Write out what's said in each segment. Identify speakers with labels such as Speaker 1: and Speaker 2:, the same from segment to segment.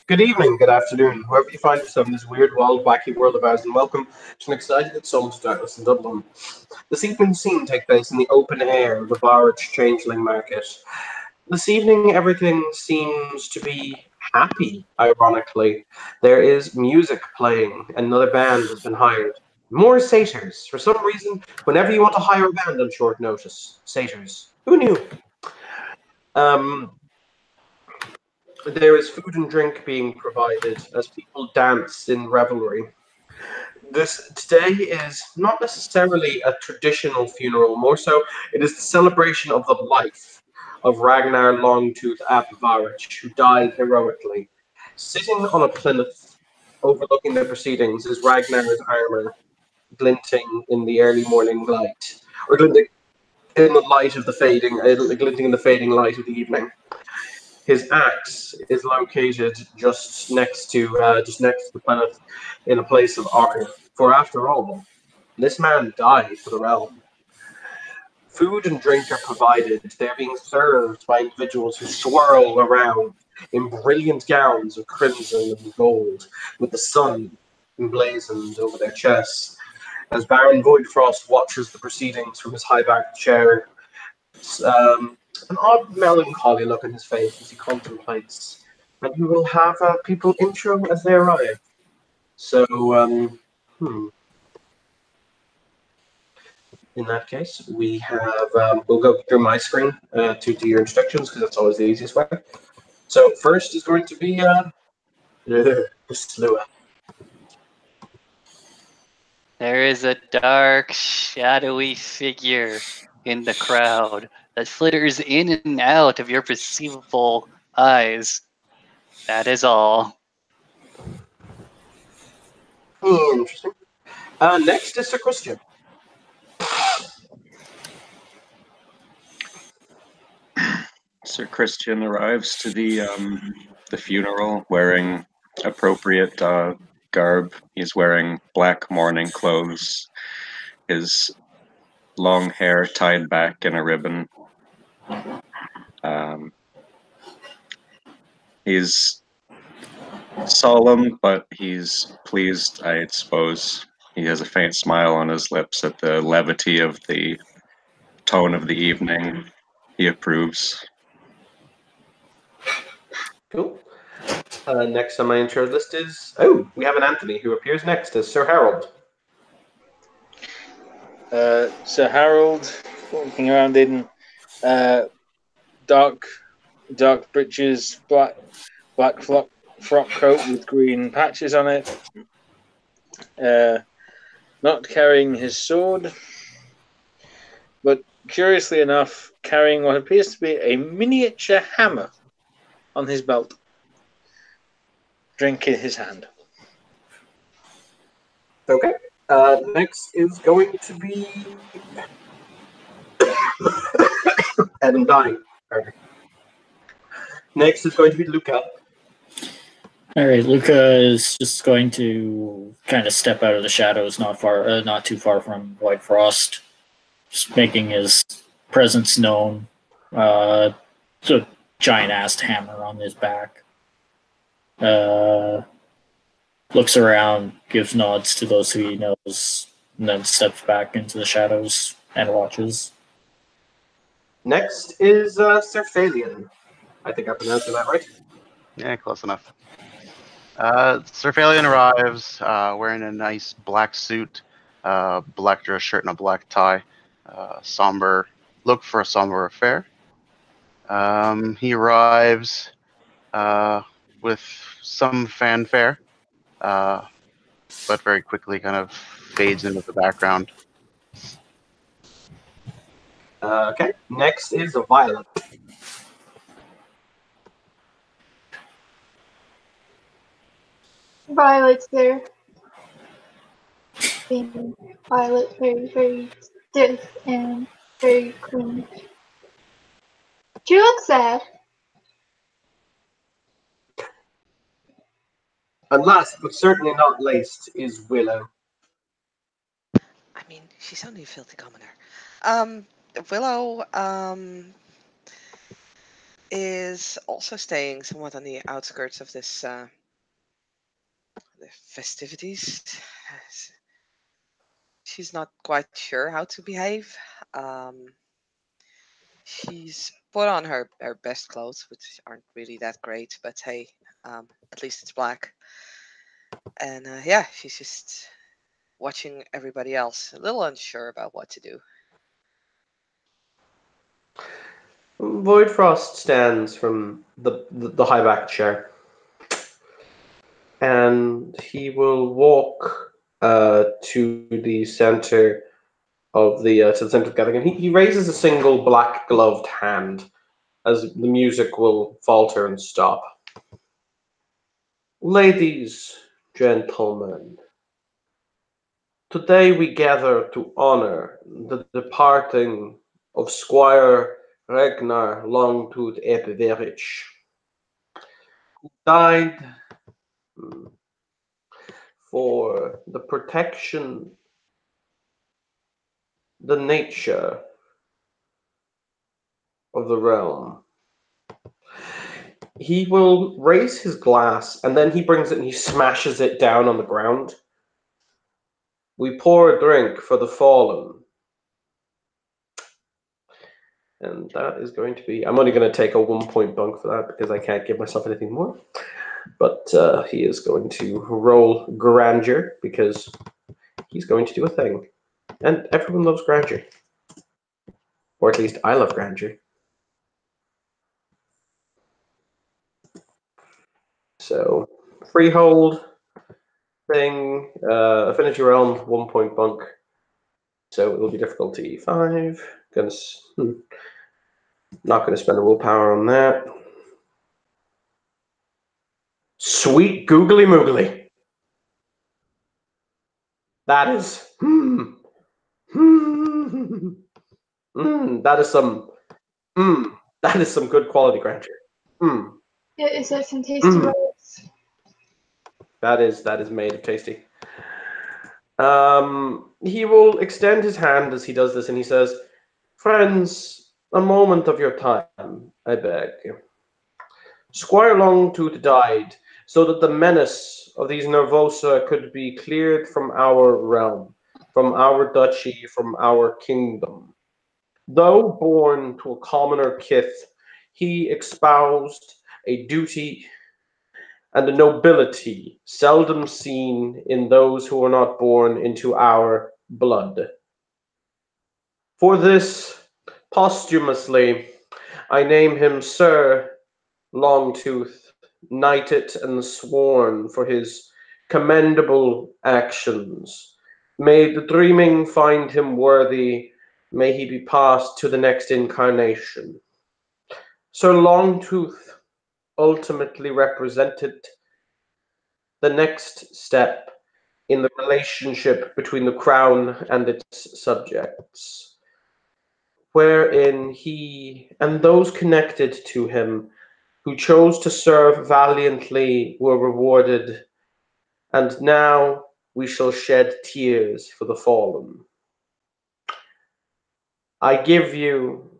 Speaker 1: Good evening, good afternoon, whoever you find yourself in this weird, wild, wacky world of ours, and welcome to an exciting Souls to Darkness in Dublin. This evening's scene takes place in the open air of the Barrage Changeling Market. This evening, everything seems to be happy, ironically. There is music playing, another band has been hired. More satyrs. For some reason, whenever you want to hire a band on short notice, satyrs. Who knew? Um, there is food and drink being provided as people dance in revelry. This today is not necessarily a traditional funeral, more so it is the celebration of the life of Ragnar Longtooth ap Varich, who died heroically. Sitting on a plinth overlooking the proceedings is Ragnar's armor glinting in the early morning light, or glinting in the light of the fading, glinting in the fading light of the evening. His axe is located just next to the planet in a place of honor. For after all, this man died for the realm. Food and drink are provided. They're being served by individuals who swirl around in brilliant gowns of crimson and gold, with the sun emblazoned over their chests. As Baron Voidfrost watches the proceedings from his high-backed chair, um, an odd melancholy look on his face as he contemplates, and he will have people intro as they arrive. So, hmm. In that case, we'll go through my screen to do your instructions because that's always the easiest way. So first is going to be the Slua.
Speaker 2: There is a dark, shadowy figure in the crowd that flitters in and out of your perceivable eyes. That is all.
Speaker 1: Interesting. Next is Sir Christian.
Speaker 3: Sir Christian arrives to the funeral wearing appropriate garb. He's wearing black mourning clothes, his long hair tied back in a ribbon. He's solemn, but he's pleased, I suppose. He has a faint smile on his lips at the levity of the tone of the evening. He approves.
Speaker 1: Cool. Next on my intro list is we have an Anthony who appears next as Sir Harold.
Speaker 4: Sir Harold walking around in dark breeches, black frock coat with green patches on it. Not carrying his sword, but curiously enough, carrying what appears to be a miniature hammer on his belt. Drink in his hand.
Speaker 1: Okay. Next is going to be Adam dying. Next is going to be Luca.
Speaker 5: All right, Luca is just going to kind of step out of the shadows, not too far from White Frost, just making his presence known. It's a giant-assed hammer on his back. Looks around, gives nods to those who he knows, and then steps back into the shadows and watches.
Speaker 1: Next is Sir Phalion. I think I'm pronouncing that right.
Speaker 6: Yeah, close enough. Sir Phalion arrives wearing a nice black suit, black dress shirt, and a black tie. Somber look for a somber affair. He arrives with some fanfare, but very quickly kind of fades into the background.
Speaker 1: Okay. Next is Violet.
Speaker 7: Violet's there. Being Violet, very, very stiff and very clean. She looks sad.
Speaker 1: And last, but certainly not least, is Willow.
Speaker 8: I mean, she's only a filthy commoner. Willow is also staying somewhat on the outskirts of this the festivities. She's not quite sure how to behave. She's put on her best clothes, which aren't really that great, but hey, at least it's black. And yeah, she's just watching everybody else, a little unsure about what to do.
Speaker 1: Voidfrost stands from the high back chair, and he will walk to the center of the center of the gathering. And he raises a single black gloved hand as the music will falter and stop. Ladies, gentlemen, today we gather to honor the departing of Squire Ragnar Longtooth Epiverich, who died for the protection, the nature of the realm. He will raise his glass, and then he brings it and he smashes it down on the ground. We pour a drink for the fallen. And that is going to be... I'm only going to take a 1-point bunk for that because I can't give myself anything more. But he is going to roll grandeur because he's going to do a thing. And everyone loves grandeur. Or at least I love grandeur. So, freehold thing, Affinity Realm, 1-point bunk. So it will be difficulty 5. Not going to spend a willpower on that. Sweet googly moogly. That is... that is some... that is some good quality grandeur.
Speaker 7: Yeah, is that some tasty rolls?
Speaker 1: That is made of tasty. He will extend his hand as he does this, and he says, "Friends, a moment of your time, I beg. Squire Longtooth died so that the menace of these Nervosa could be cleared from our realm, from our duchy, from our kingdom. Though born to a commoner kith, he espoused a duty and a nobility seldom seen in those who are not born into our blood. For this, posthumously, I name him Sir Longtooth, knighted and sworn for his commendable actions. May the dreaming find him worthy, may he be passed to the next incarnation. Sir Longtooth ultimately represented the next step in the relationship between the crown and its subjects, wherein he and those connected to him who chose to serve valiantly were rewarded, and now we shall shed tears for the fallen. I give you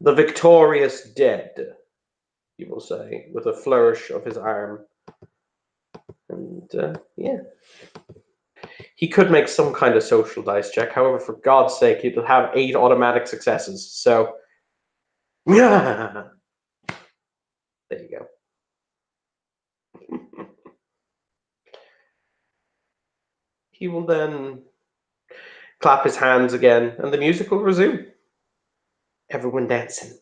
Speaker 1: the victorious dead," he will say, with a flourish of his arm. And, yeah. He could make some kind of social dice check. However, for God's sake, he'll have 8 automatic successes. So, yeah. There you go. He will then clap his hands again, and the music will resume. Everyone dancing.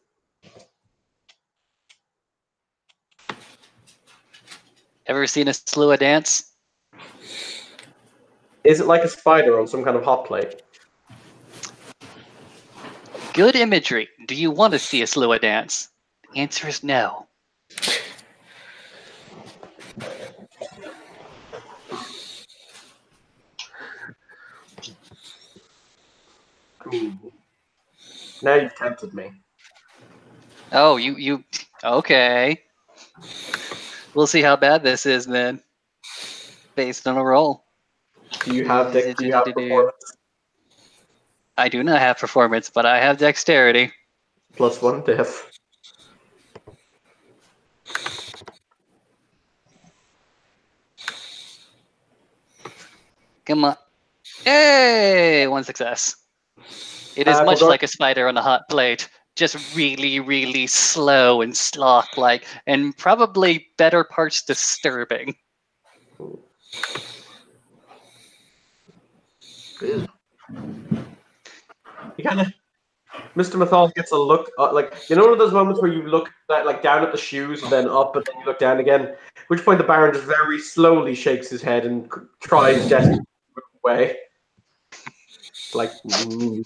Speaker 2: Ever seen a Slua dance?
Speaker 1: Is it like a spider on some kind of hot plate?
Speaker 2: Good imagery. Do you want to see a Slua dance? The answer is no.
Speaker 1: I mean, now you've tempted me.
Speaker 2: Oh, you okay. We'll see how bad this is then. Based on a roll.
Speaker 1: Do you have performance?
Speaker 2: I do not have performance, but I have dexterity.
Speaker 1: +1 diff.
Speaker 2: Come on. Hey, one success. It is
Speaker 1: we're
Speaker 2: much
Speaker 1: going-
Speaker 2: like a spider on a hot plate, just really, really slow and sloth-like, and probably better parts disturbing.
Speaker 1: You kind of, Mr. Mathal gets a look, like, you know, one of those moments where you look like down at the shoes and then up, and then you look down again. At which point the Baron just very slowly shakes his head and tries desperately to look away. Like, the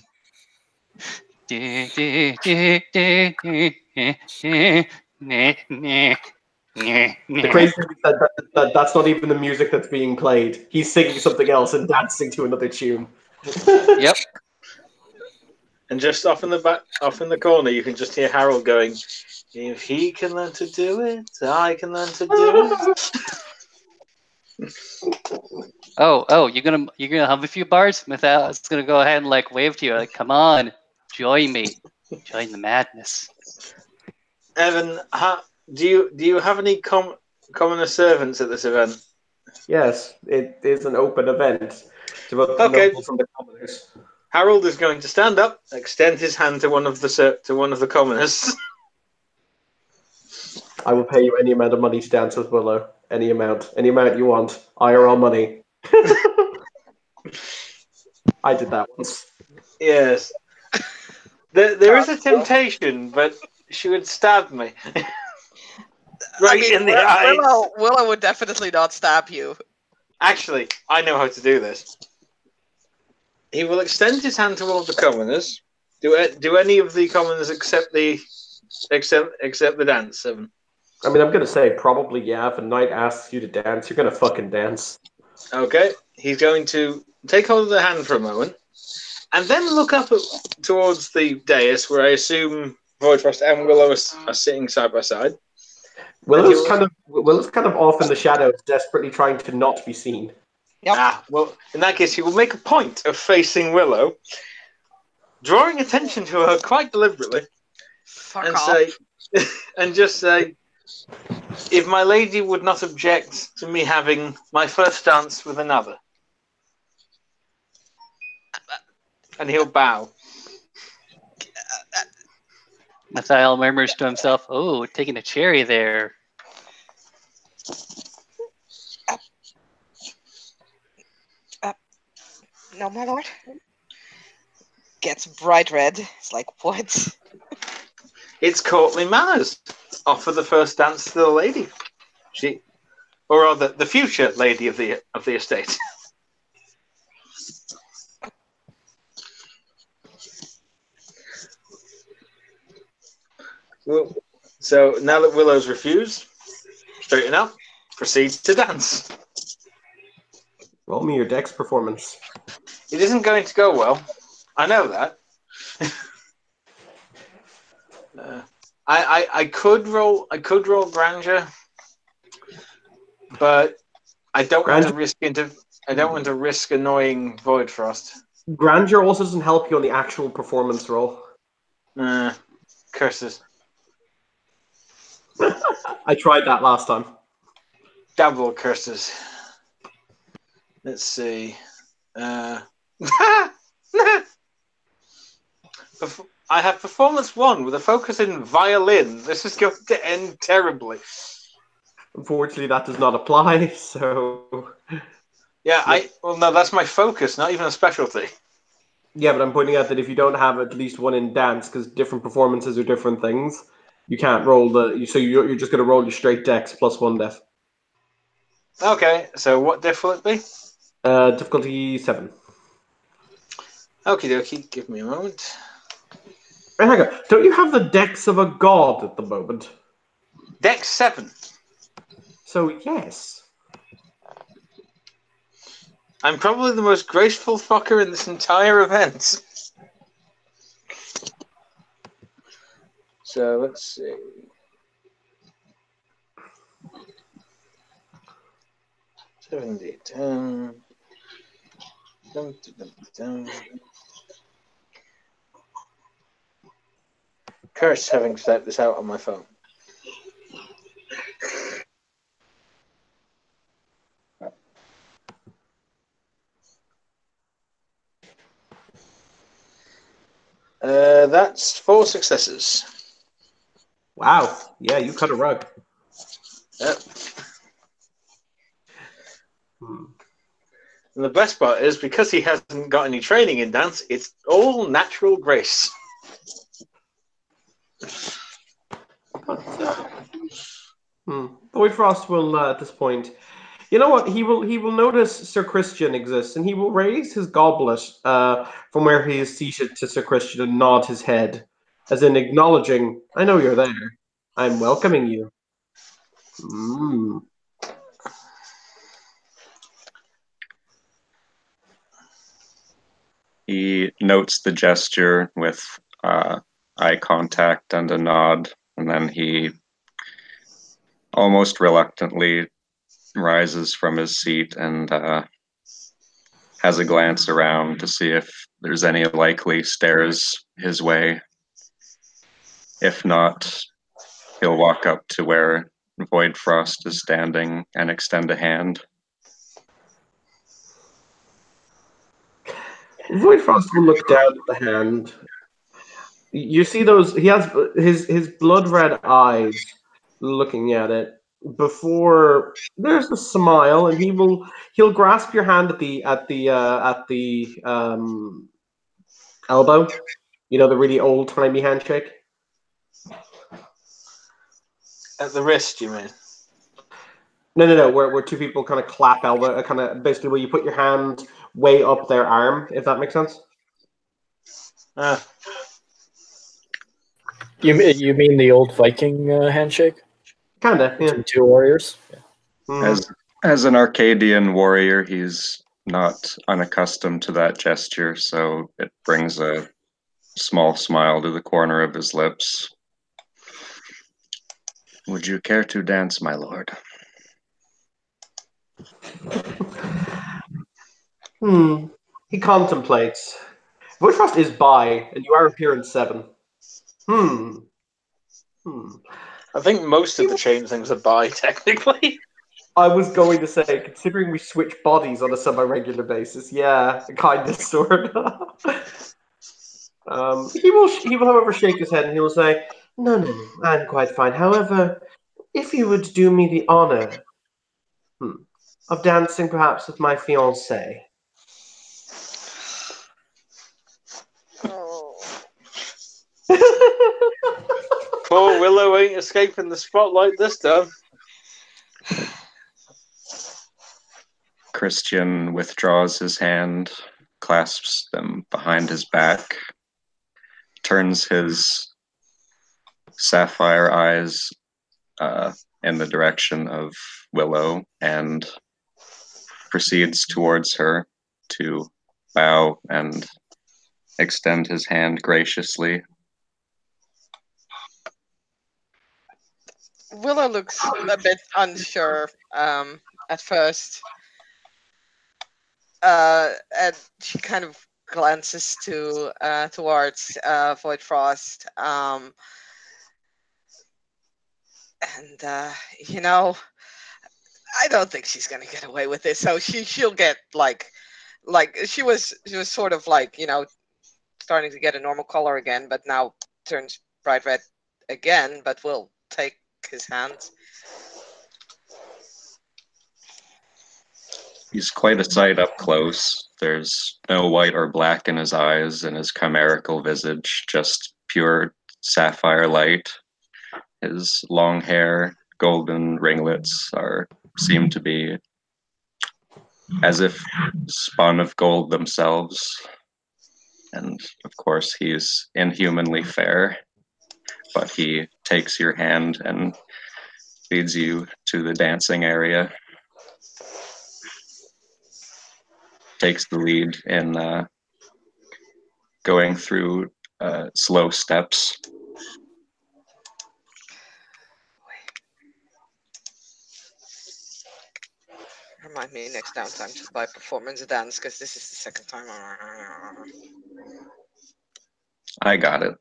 Speaker 1: crazy thing is that's not even the music that's being played. He's singing something else and dancing to another tune.
Speaker 2: Yep.
Speaker 4: And just off in the corner, you can just hear Harold going, "If he can learn to do it, I can learn to do it."
Speaker 2: Oh, you're gonna hum a few bars? Matthias gonna go ahead and like wave to you, like, come on, join me, join the madness.
Speaker 4: Evan, do you have any commoner servants at this event?
Speaker 1: Yes, it is an open event. It's about the
Speaker 4: Okay.
Speaker 1: nobles and the commoners.
Speaker 4: Harold is going to stand up, extend his hand to one of the commoners.
Speaker 1: I will pay you any amount of money to dance with Willow. Any amount you want. IRL money. I did that once.
Speaker 4: Yes. There is a temptation, but she would stab me. In the eyes.
Speaker 8: Willow would definitely not stab you.
Speaker 4: Actually, I know how to do this. He will extend his hand to one of the commoners. Do any of the commoners accept the dance, Evan?
Speaker 1: I mean, I'm going to say probably, yeah. If a knight asks you to dance, you're going to fucking dance.
Speaker 4: Okay. He's going to take hold of the hand for a moment and then look up towards the dais where I assume Voidfrost and Willow are sitting side by side.
Speaker 1: Willow's kind of off in the shadows, desperately trying to not be seen.
Speaker 8: Yep.
Speaker 4: Well, in that case, he will make a point of facing Willow, drawing attention to her quite deliberately,
Speaker 8: Fuck
Speaker 4: and
Speaker 8: off.
Speaker 4: say, if my lady would not object to me having my first dance with another. And he'll bow.
Speaker 2: Mathiel murmurs to himself, "Oh, taking a cherry there."
Speaker 8: No, my lord. Gets bright red. It's like, what?
Speaker 4: It's courtly manners. Offer the first dance to the lady. Or rather, the future lady of the estate. Well, so now that Willow's refused, straighten up, proceed to dance.
Speaker 1: Roll me your dex performance.
Speaker 4: It isn't going to go well. I know that. I could roll grandeur, but I don't want to risk annoying Voidfrost.
Speaker 1: Grandeur also doesn't help you on the actual performance roll.
Speaker 4: Curses.
Speaker 1: I tried that last time.
Speaker 4: Double curses. Let's see. I have performance 1 with a focus in violin. This is going to end terribly.
Speaker 1: Unfortunately, that does not apply, so...
Speaker 4: Yeah, no, that's my focus, not even a specialty.
Speaker 1: Yeah, but I'm pointing out that if you don't have at least one in dance, because different performances are different things, you can't roll so you're just going to roll your straight dex plus 1 def.
Speaker 4: Okay, so what diff will it be?
Speaker 1: Difficulty 7.
Speaker 4: Okie dokie, give me a moment.
Speaker 1: Hey, hang on. Don't you have the dex of a god at the moment?
Speaker 4: Dex 7.
Speaker 1: So, yes.
Speaker 4: I'm probably the most graceful fucker in this entire event. So, let's see. Curse having set this out on my phone. That's 4 successes.
Speaker 1: Wow. Yeah, you cut a rug.
Speaker 4: Yep.
Speaker 1: Hmm.
Speaker 4: And the best part is, because he hasn't got any training in dance, it's all natural grace.
Speaker 1: Void Frost will at this point. You know what? He will notice Sir Christian exists, and he will raise his goblet from where he is seated to Sir Christian and nod his head, as in acknowledging, "I know you're there. I'm welcoming you." Mm.
Speaker 3: He notes the gesture with eye contact and a nod, and then he almost reluctantly rises from his seat and has a glance around to see if there's any likely stairs his way. If not, he'll walk up to where Void Frost is standing and extend a hand.
Speaker 1: Void Frost will look down at the hand. You see those? He has his blood red eyes looking at it. Before there's a smile, and he'll grasp your hand at the elbow. You know, the really old timey handshake.
Speaker 4: At the wrist, you mean?
Speaker 1: No. Where two people kind of clap elbow, kind of basically where you put your hand way up their arm, if that makes sense.
Speaker 5: You mean the old Viking handshake
Speaker 1: Kinda, yeah.
Speaker 5: between two warriors? Yeah.
Speaker 1: Mhm.
Speaker 3: As an Arcadian warrior, he's not unaccustomed to that gesture, so it brings a small smile to the corner of his lips. Would you care to dance, my lord?
Speaker 1: He contemplates. Woodfrost is by, and you are appearance 7.
Speaker 4: I think most of the chain things are bi, technically.
Speaker 1: I was going to say, considering we switch bodies on a semi-regular basis, yeah, kind of, sort of. He will, however, shake his head and he will say, "No, I'm quite fine. However, if you would do me the honor of dancing, perhaps with my fiancée."
Speaker 4: Poor Willow ain't escaping the spotlight this time.
Speaker 3: Christian withdraws his hand, clasps them behind his back, turns his sapphire eyes in the direction of Willow, and proceeds towards her to bow and extend his hand graciously.
Speaker 8: Willow looks a bit unsure at first. And she kind of glances towards Void Frost. And you know, I don't think she's gonna get away with this. So she'll get like she was sort of like, you know, starting to get a normal color again, but now turns bright red again. But we'll take his hand.
Speaker 3: He's quite a sight up close. There's no white or black in his eyes and his chimerical visage, just pure sapphire light. His long hair, golden ringlets seem to be as if spun of gold themselves. And of course, he's inhumanly fair, but he takes your hand and leads you to the dancing area. Takes the lead in going through slow steps.
Speaker 8: Remind me next downtime to buy performance dance, because this is the second time.
Speaker 3: I got it.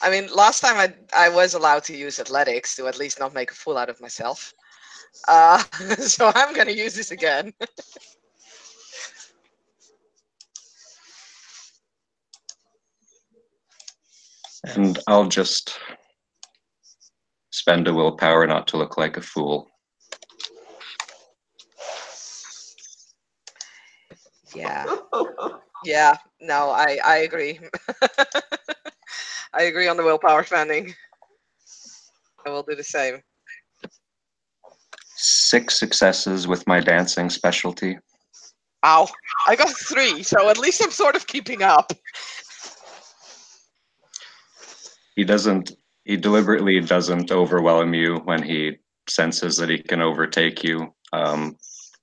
Speaker 8: I mean, last time I was allowed to use athletics to at least not make a fool out of myself. So I'm gonna use this again.
Speaker 3: And I'll just spend a willpower not to look like a fool.
Speaker 8: Yeah. Yeah. No, I agree. I agree on the willpower spending. I will do the same.
Speaker 3: 6 successes with my dancing specialty.
Speaker 8: Ow. I got 3, so at least I'm sort of keeping up.
Speaker 3: He deliberately doesn't overwhelm you when he senses that he can overtake you.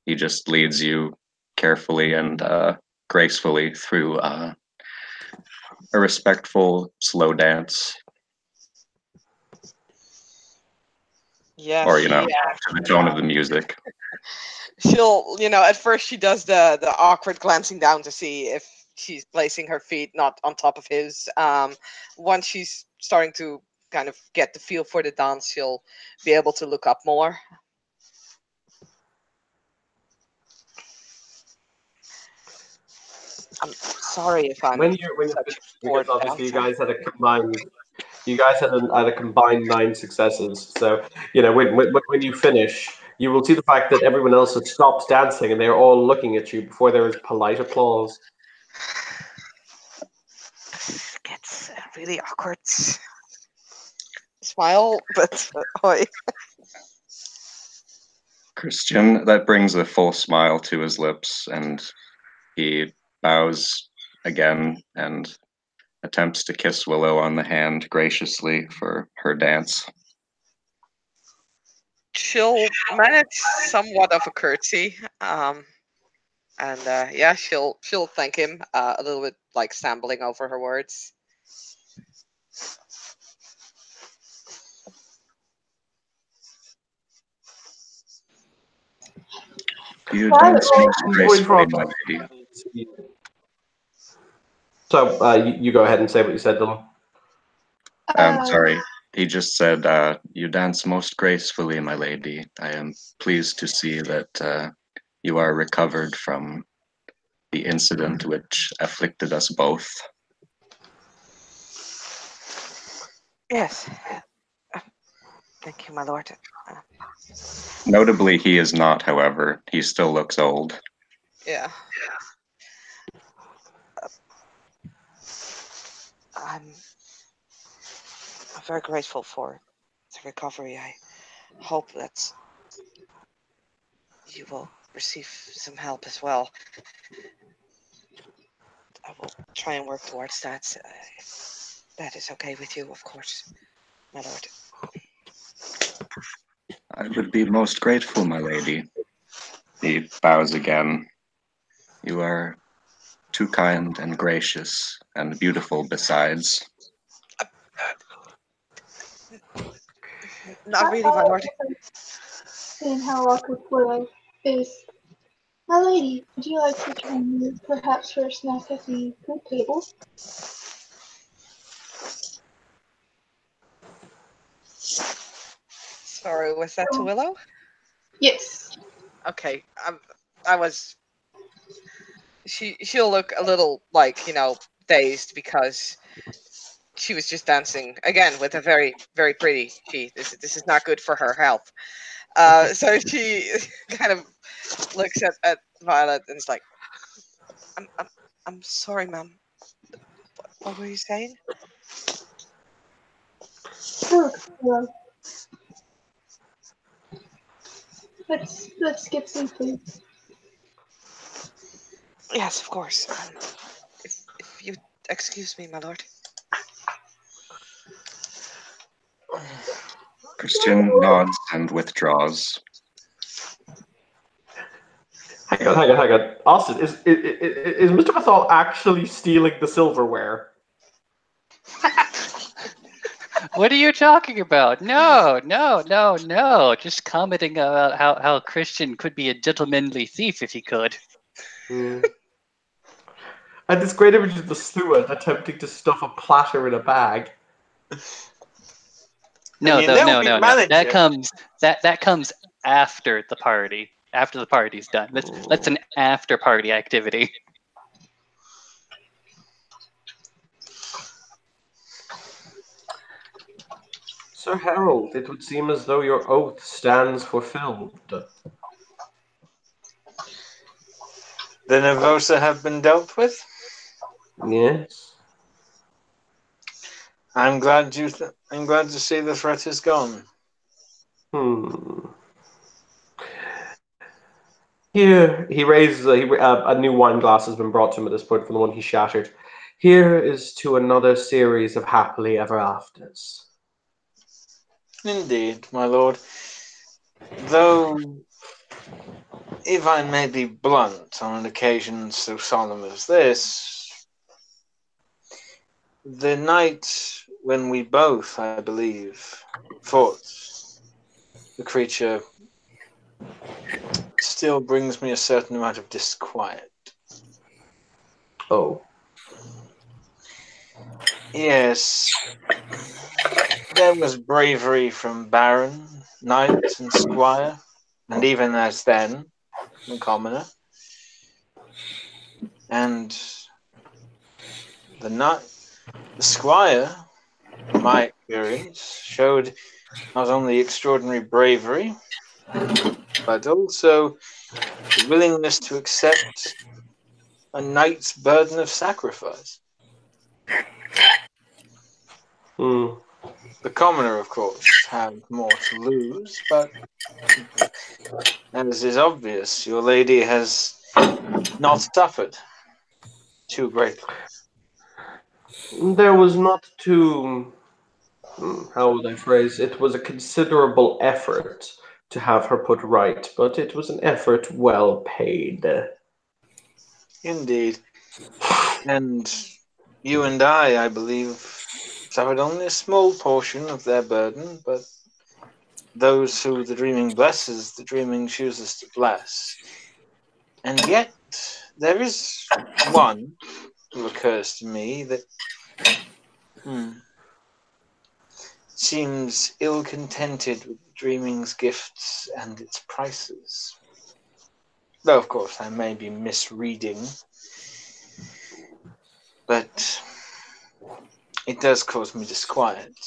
Speaker 3: He just leads you carefully and gracefully through a respectful, slow dance.
Speaker 8: Yeah,
Speaker 3: Or,
Speaker 8: she,
Speaker 3: to the tone of the music.
Speaker 8: she'll, at first she does the awkward glancing down to see if she's placing her feet not on top of his. Once she's starting to kind of get the feel for the dance, she'll be able to look up more. I'm sorry if I'm
Speaker 1: When you're
Speaker 8: such
Speaker 1: finished,
Speaker 8: a poor
Speaker 1: because obviously
Speaker 8: dancer.
Speaker 1: you guys had a combined 9 successes. So when you finish, you will see the fact that everyone else has stopped dancing and they're all looking at you before there is polite applause.
Speaker 8: It gets really awkward. Smile, but oi.
Speaker 3: Christian, that brings a full smile to his lips, and he bows again and attempts to kiss Willow on the hand graciously for her dance.
Speaker 8: She'll manage somewhat of a curtsy, and yeah, she'll thank him a little bit, like stumbling over her words.
Speaker 3: You
Speaker 7: Well,
Speaker 3: dance
Speaker 7: well,
Speaker 3: most gracefully, my lady.
Speaker 1: So you go ahead and say what you said, Dylan.
Speaker 3: Sorry. He just said, you dance most gracefully, my lady. I am pleased to see that you are recovered from the incident which afflicted us both.
Speaker 8: Yes. Thank you, my lord.
Speaker 3: Notably, he is not, however. He still looks old.
Speaker 8: Yeah. I'm very grateful for the recovery. I hope that you will receive some help as well. I will try and work towards that. If that is okay with you, of course, my lord.
Speaker 3: I would be most grateful, my lady. He bows again. You are too kind and gracious and beautiful besides.
Speaker 8: Not really, my lord.
Speaker 7: Seeing how awkward Willow is. My lady, would you like to join me perhaps for a snack at the food table?
Speaker 8: Sorry, was that to Willow?
Speaker 7: Yes.
Speaker 8: Okay, I was. She'll look a little like dazed because she was just dancing again with a very very pretty. This is not good for her health. So she kind of looks at Violet and is like, I'm sorry, ma'am. What were you saying?
Speaker 7: Look, Willow. Let's get some food.
Speaker 8: Yes, of course. If you excuse me, my lord.
Speaker 3: Christian nods and withdraws.
Speaker 1: Hang on. Austin, is Mr. Mathal actually stealing the silverware?
Speaker 2: What are you talking about? No. Just commenting about how Christian could be a gentlemanly thief if he could.
Speaker 1: And this great image of the steward attempting to stuff a platter in a bag.
Speaker 2: No.
Speaker 4: you know we managed
Speaker 2: That
Speaker 4: it.
Speaker 2: comes after the party. After the party's done. That's an after party activity.
Speaker 1: Sir Harold, it would seem as though your oath stands fulfilled.
Speaker 4: The Nervosa have been dealt with.
Speaker 1: Yes.
Speaker 4: I'm glad to see the threat is gone.
Speaker 1: Here, he raises a new wine glass has been brought to him at this point from the one he shattered. Here is to another series of happily ever afters.
Speaker 4: Indeed, my lord. Though, if I may be blunt on an occasion so solemn as this, the night when we both, I believe, fought the creature still brings me a certain amount of disquiet.
Speaker 1: Oh.
Speaker 4: Yes, there was bravery from Baron, Knight, and Squire, and even as then, the Commoner. And the Squire, in my experience, showed not only extraordinary bravery, but also the willingness to accept a knight's burden of sacrifice. The Commoner, of course, had more to lose, but as is obvious, your lady has not suffered too greatly.
Speaker 1: There was not too... how would I phrase? It was a considerable effort to have her put right, but it was an effort well paid.
Speaker 4: Indeed. And you and I believe, suffered only a small portion of their burden, but those who the dreaming blesses, the dreaming chooses to bless. And yet, there is one who occurs to me that seems ill-contented with dreaming's gifts and its prices. Though, of course, I may be misreading, but it does cause me disquiet.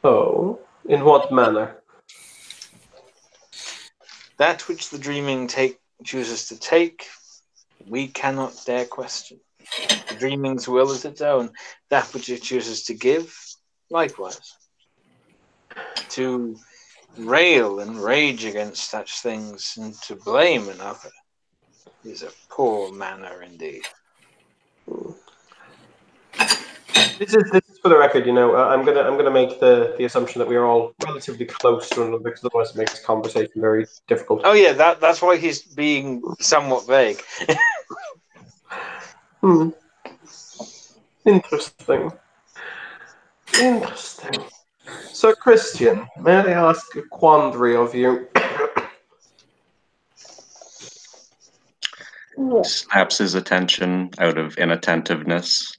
Speaker 1: Oh, in what manner?
Speaker 4: That which the dreaming chooses to take, we cannot dare question. The dreaming's will is its own. That which it chooses to give, likewise. To rail and rage against such things and to blame another is a poor manner indeed.
Speaker 1: This is for the record, I'm gonna make the assumption that we are all relatively close to one another, because otherwise it makes this conversation very difficult.
Speaker 4: Oh yeah, that's why he's being somewhat vague.
Speaker 1: Interesting. So, Christian, may I ask a quandary of you?
Speaker 3: Snaps his attention out of inattentiveness.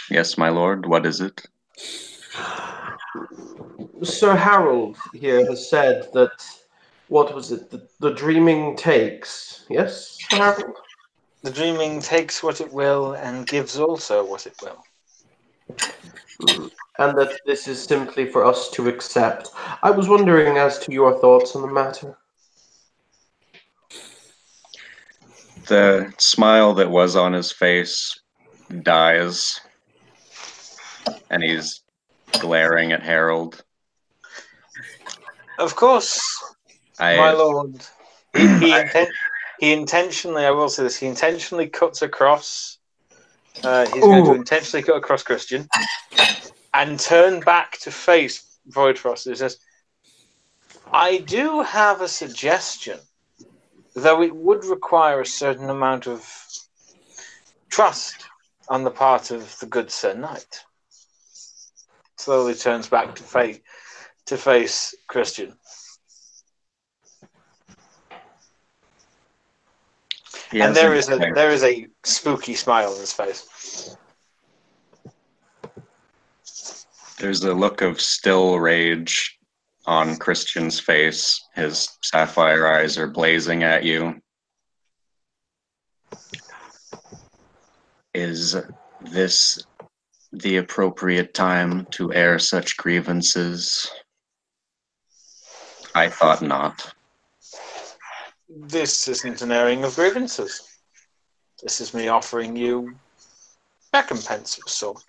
Speaker 3: Yes, my lord, what is it?
Speaker 1: Sir Harold here has said that, what was it, the dreaming takes, yes, Sir Harold?
Speaker 4: The dreaming takes what it will and gives also what it will.
Speaker 1: And that this is simply for us to accept. I was wondering as to your thoughts on the matter.
Speaker 3: The smile that was on his face dies, and he's glaring at Harold.
Speaker 4: Of course, my lord. He intentionally, I will say this, he intentionally cuts across. He's going to intentionally cut across Christian and turn back to face Voidfrost. He says, I do have a suggestion, though it would require a certain amount of trust on the part of the good Sir Knight. Slowly turns back to face Christian. And there is a spooky smile on his face.
Speaker 3: There's a look of still rage on Christian's face. His sapphire eyes are blazing at you. Is this the appropriate time to air such grievances? I thought not.
Speaker 4: This isn't an airing of grievances. This is me offering you recompense of a sort.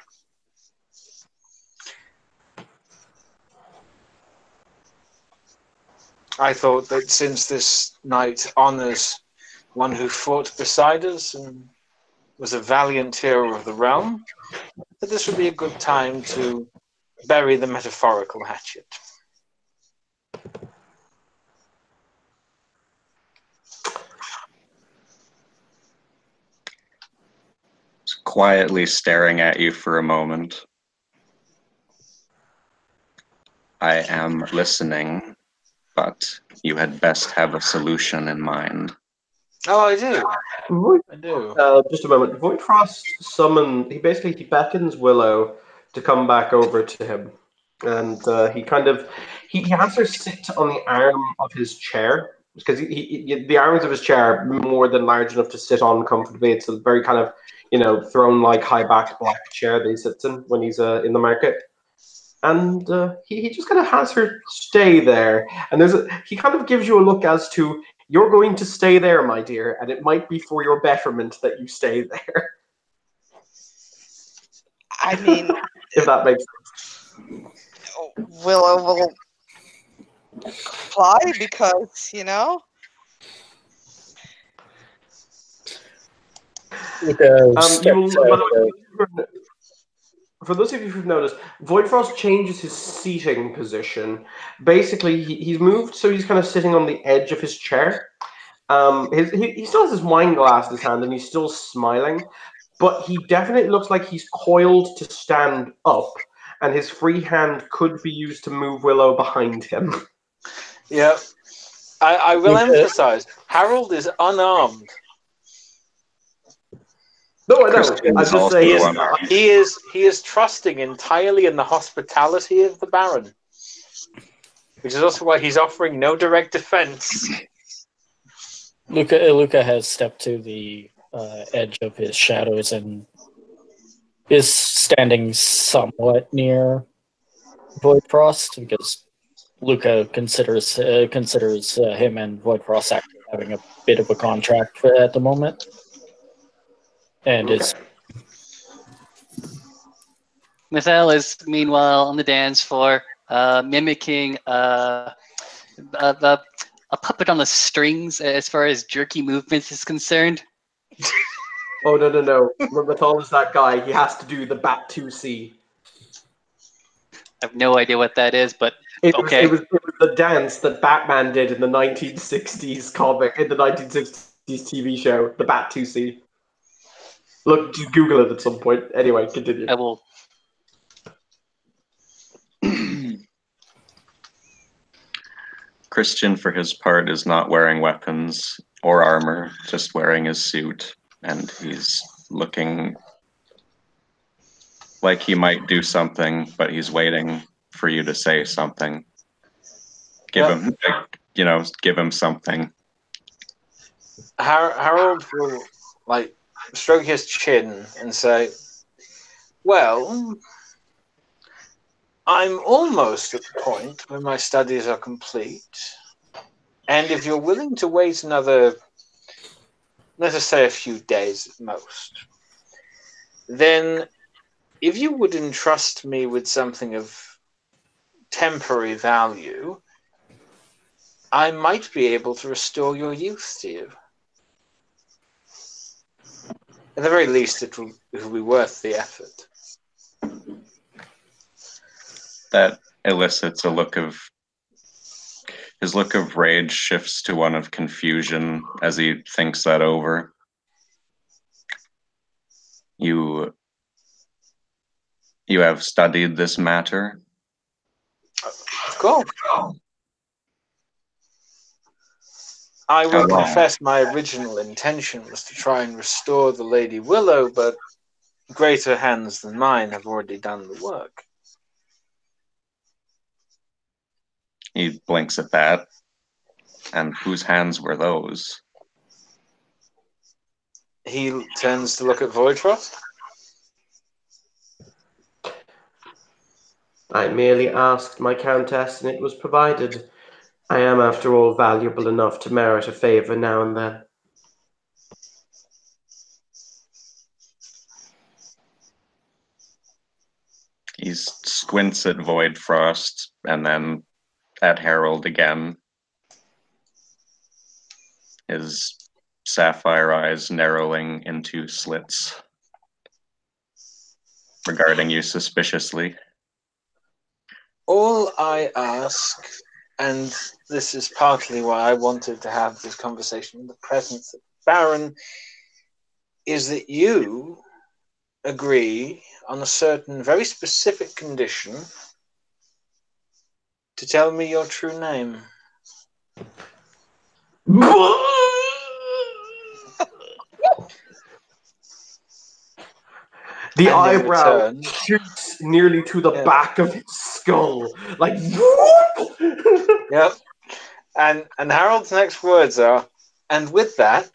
Speaker 4: I thought that since this knight honors one who fought beside us and was a valiant hero of the realm, that this would be a good time to bury the metaphorical hatchet.
Speaker 3: Quietly staring at you for a moment. I am listening, but you had best have a solution in mind.
Speaker 4: Oh, I do.
Speaker 1: Void,
Speaker 4: I do.
Speaker 1: just a moment. Voidfrost he basically beckons Willow to come back over to him. And he has her sit on the arm of his chair, because the arms of his chair are more than large enough to sit on comfortably. It's a very kind of, throne-like, high-backed black chair that he sits in when he's in the market. And he just kind of has her stay there. And he kind of gives you a look as to, you're going to stay there, my dear, and it might be for your betterment that you stay there.
Speaker 8: I mean,
Speaker 1: If that makes sense.
Speaker 8: Willow will comply because, you know.
Speaker 1: For those of you who've noticed, Voidfrost changes his seating position. Basically, he's moved, so he's kind of sitting on the edge of his chair. He still has his wine glass in his hand, and he's still smiling, but he definitely looks like he's coiled to stand up, and his free hand could be used to move Willow behind him.
Speaker 4: Yeah. I will emphasize, Harold is unarmed.
Speaker 1: No, I know. I'm just saying.
Speaker 4: He is trusting entirely in the hospitality of the Baron, which is also why he's offering no direct defense.
Speaker 5: Luca has stepped to the edge of his shadows and is standing somewhat near Voidfrost, because Luca considers him and Voidfrost actually having a bit of a contract at the moment. And it's
Speaker 2: Mythel is meanwhile on the dance floor, mimicking a puppet on the strings as far as jerky movements is concerned.
Speaker 1: Oh, no. Mythel is that guy. He has to do the Bat 2C.
Speaker 2: I have no idea what that is, but okay.
Speaker 1: It was the dance that Batman did in the 1960s comic, in the 1960s TV show, the Bat 2C. Look, just Google it at some point. Anyway, continue.
Speaker 2: I will.
Speaker 3: Christian, for his part, is not wearing weapons or armor, just wearing his suit, and he's looking like he might do something, but he's waiting for you to say something. Give him something.
Speaker 4: Harold will stroke his chin and say, "Well, I'm almost at the point where my studies are complete, and if you're willing to wait another, let us say a few days at most, then if you would entrust me with something of temporary value, I might be able to restore your youth to you. At the very least, it will be worth the effort."
Speaker 3: That elicits his look of rage shifts to one of confusion as he thinks that over. You have studied this matter?
Speaker 4: Of course. I will confess my original intention was to try and restore the Lady Willow, but greater hands than mine have already done the work.
Speaker 3: He blinks at that. And whose hands were those?
Speaker 4: He turns to look at Voidfrost.
Speaker 1: I merely asked my countess, and it was provided. I am, after all, valuable enough to merit a favor now and then.
Speaker 3: He squints at Void Frost and then at Harold again. His sapphire eyes narrowing into slits, regarding you suspiciously.
Speaker 4: All I ask, and this is partly why I wanted to have this conversation in the presence of the Baron, is that you agree on a certain very specific condition to tell me your true name.
Speaker 1: The
Speaker 4: And in
Speaker 1: eyebrow
Speaker 4: return-
Speaker 1: shoots nearly to the
Speaker 4: Yeah.
Speaker 1: back of his skull, like.
Speaker 4: Yep. And Harold's next words are, and with that,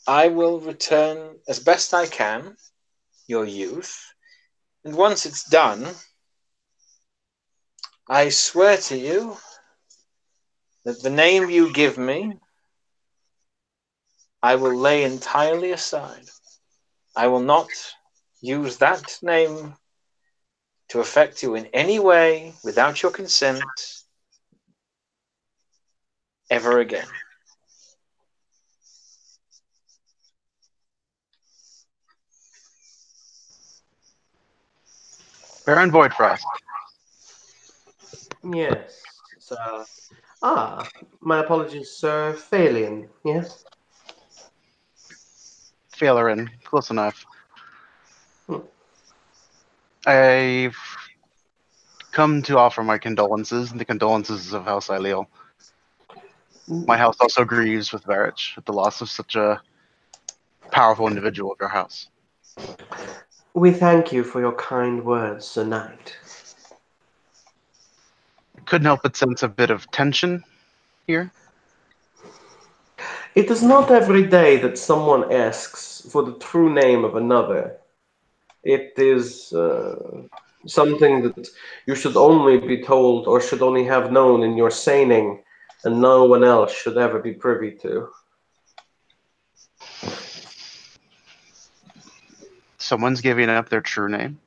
Speaker 4: I will return as best I can your youth, and once it's done, I swear to you that the name you give me, I will lay entirely aside. I will not use that name to affect you in any way without your consent ever again.
Speaker 6: Baron Voidfrost.
Speaker 1: Yes, sir. My apologies, sir. Phalian, yes?
Speaker 6: Failerin. Close enough.
Speaker 1: Hmm.
Speaker 6: I've come to offer my condolences, and the condolences of House Ailiel. My house also grieves with Varich at the loss of such a powerful individual of your house.
Speaker 1: We thank you for your kind words, Sir Knight.
Speaker 6: Couldn't help but sense a bit of tension here.
Speaker 1: It is not every day that someone asks for the true name of another. It is something that you should only be told or should only have known in your seining, and no one else should ever be privy to.
Speaker 6: Someone's giving up their true name.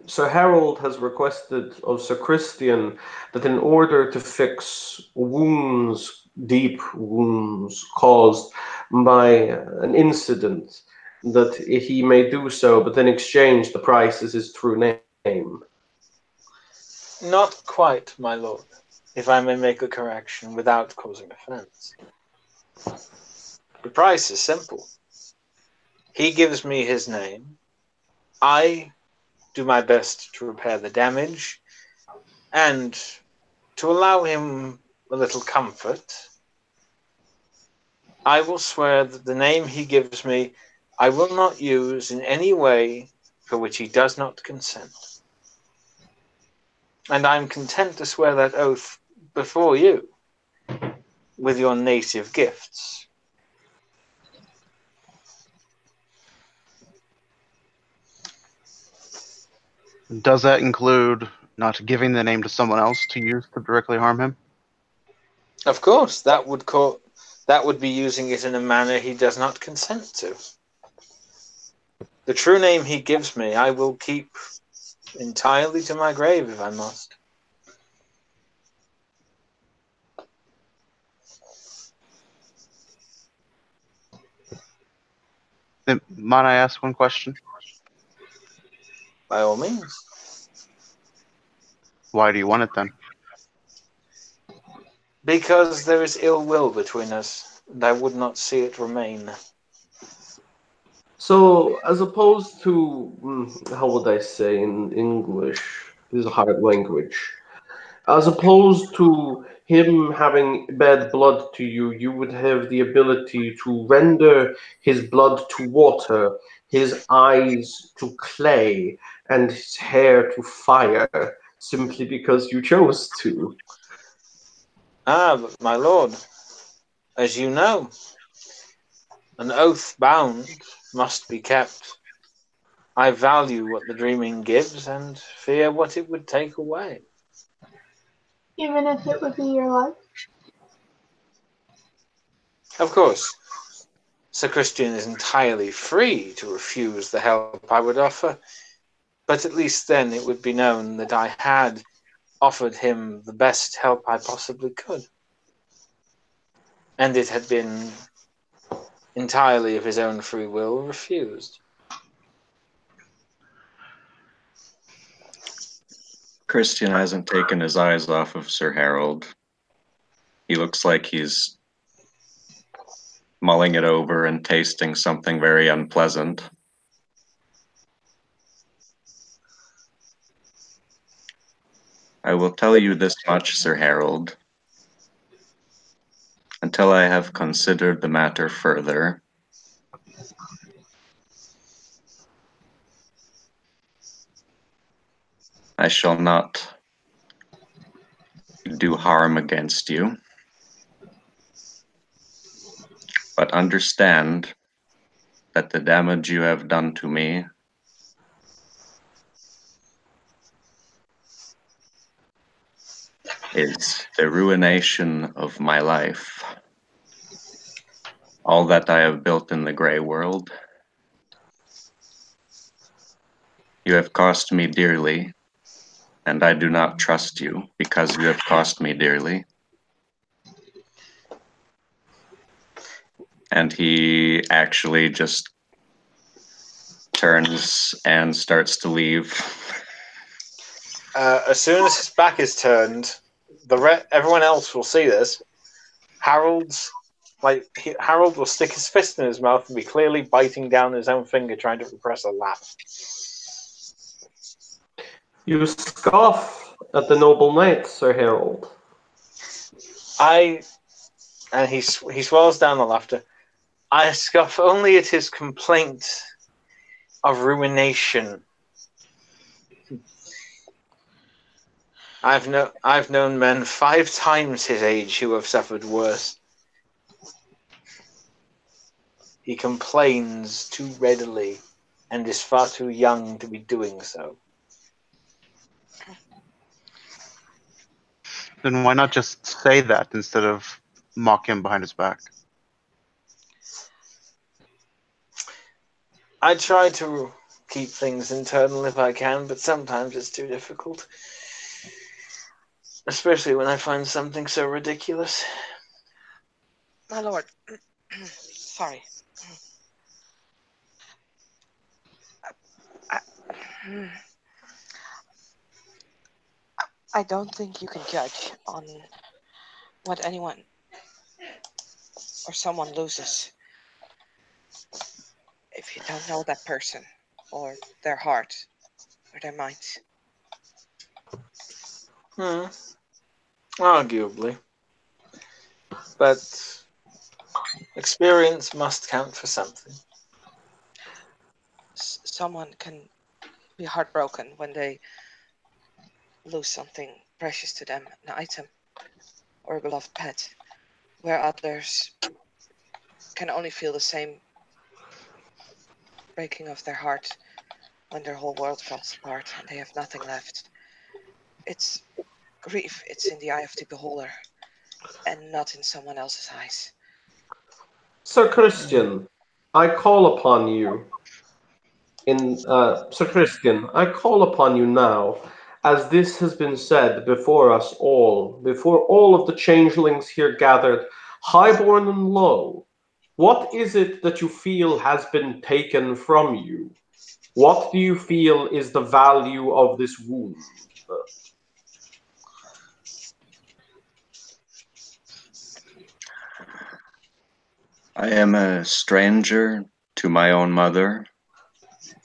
Speaker 1: Sir Harold has requested of Sir Christian that in order to fix wounds, deep wounds caused by an incident, that he may do so, but in exchange the price is his true name.
Speaker 4: Not quite, my lord, if I may make a correction without causing offense. The price is simple. He gives me his name. I do my best to repair the damage, and to allow him a little comfort, I will swear that the name he gives me I will not use in any way for which he does not consent. And I am content to swear that oath before you, with your native gifts.
Speaker 6: Does that include not giving the name to someone else to use to directly harm him?
Speaker 4: Of course, that would be using it in a manner he does not consent to. The true name he gives me, I will keep entirely to my grave if I must.
Speaker 6: Then, might I ask one question?
Speaker 4: By all means.
Speaker 6: Why do you want it then?
Speaker 4: Because there is ill will between us, and I would not see it remain.
Speaker 1: So, as opposed to, how would I say in English? This is a hard language. As opposed to him having bad blood to you, you would have the ability to render his blood to water, his eyes to clay, and his hair to fire, simply because you chose to.
Speaker 4: Ah, but my lord, as you know, an oath bound must be kept. I value what the dreaming gives and fear what it would take away.
Speaker 7: Even if it would be your life?
Speaker 4: Of course, Sir Christian is entirely free to refuse the help I would offer, but at least then it would be known that I had offered him the best help I possibly could. And it had been entirely of his own free will refused.
Speaker 3: Christian hasn't taken his eyes off of Sir Harold. He looks like he's mulling it over and tasting something very unpleasant. I will tell you this much, Sir Harold. Until I have considered the matter further, I shall not do harm against you. But understand that the damage you have done to me is the ruination of my life. All that I have built in the Grey World. You have cost me dearly, and I do not trust you because you have cost me dearly. And he actually just turns and starts to leave.
Speaker 4: As soon as his back is turned, everyone else will see this. Harold will stick his fist in his mouth and be clearly biting down his own finger, trying to repress a laugh.
Speaker 1: You scoff at the noble knight, Sir Harold.
Speaker 4: And he swallows down the laughter. I scoff only at his complaint of ruination. I've known men 5 times his age who have suffered worse. He complains too readily and is far too young to be doing so.
Speaker 6: Then why not just say that instead of mock him behind his back?
Speaker 4: I try to keep things internal if I can, but sometimes it's too difficult. Especially when I find something so ridiculous.
Speaker 8: My lord, sorry. I don't think you can judge on what anyone or someone loses if you don't know that person or their heart or their mind.
Speaker 4: Arguably. But experience must count for something.
Speaker 8: Someone can be heartbroken when they lose something precious to them, an item or a beloved pet, where others can only feel the same breaking of their heart when their whole world falls apart and they have nothing left. It's grief, it's in the eye of the beholder and not in someone else's eyes.
Speaker 1: Sir Christian, I call upon you. Sir Christian, I call upon you now, as this has been said before us all, before all of the changelings here gathered, highborn and low. What is it that you feel has been taken from you? What do you feel is the value of this wound?
Speaker 3: I am a stranger to my own mother,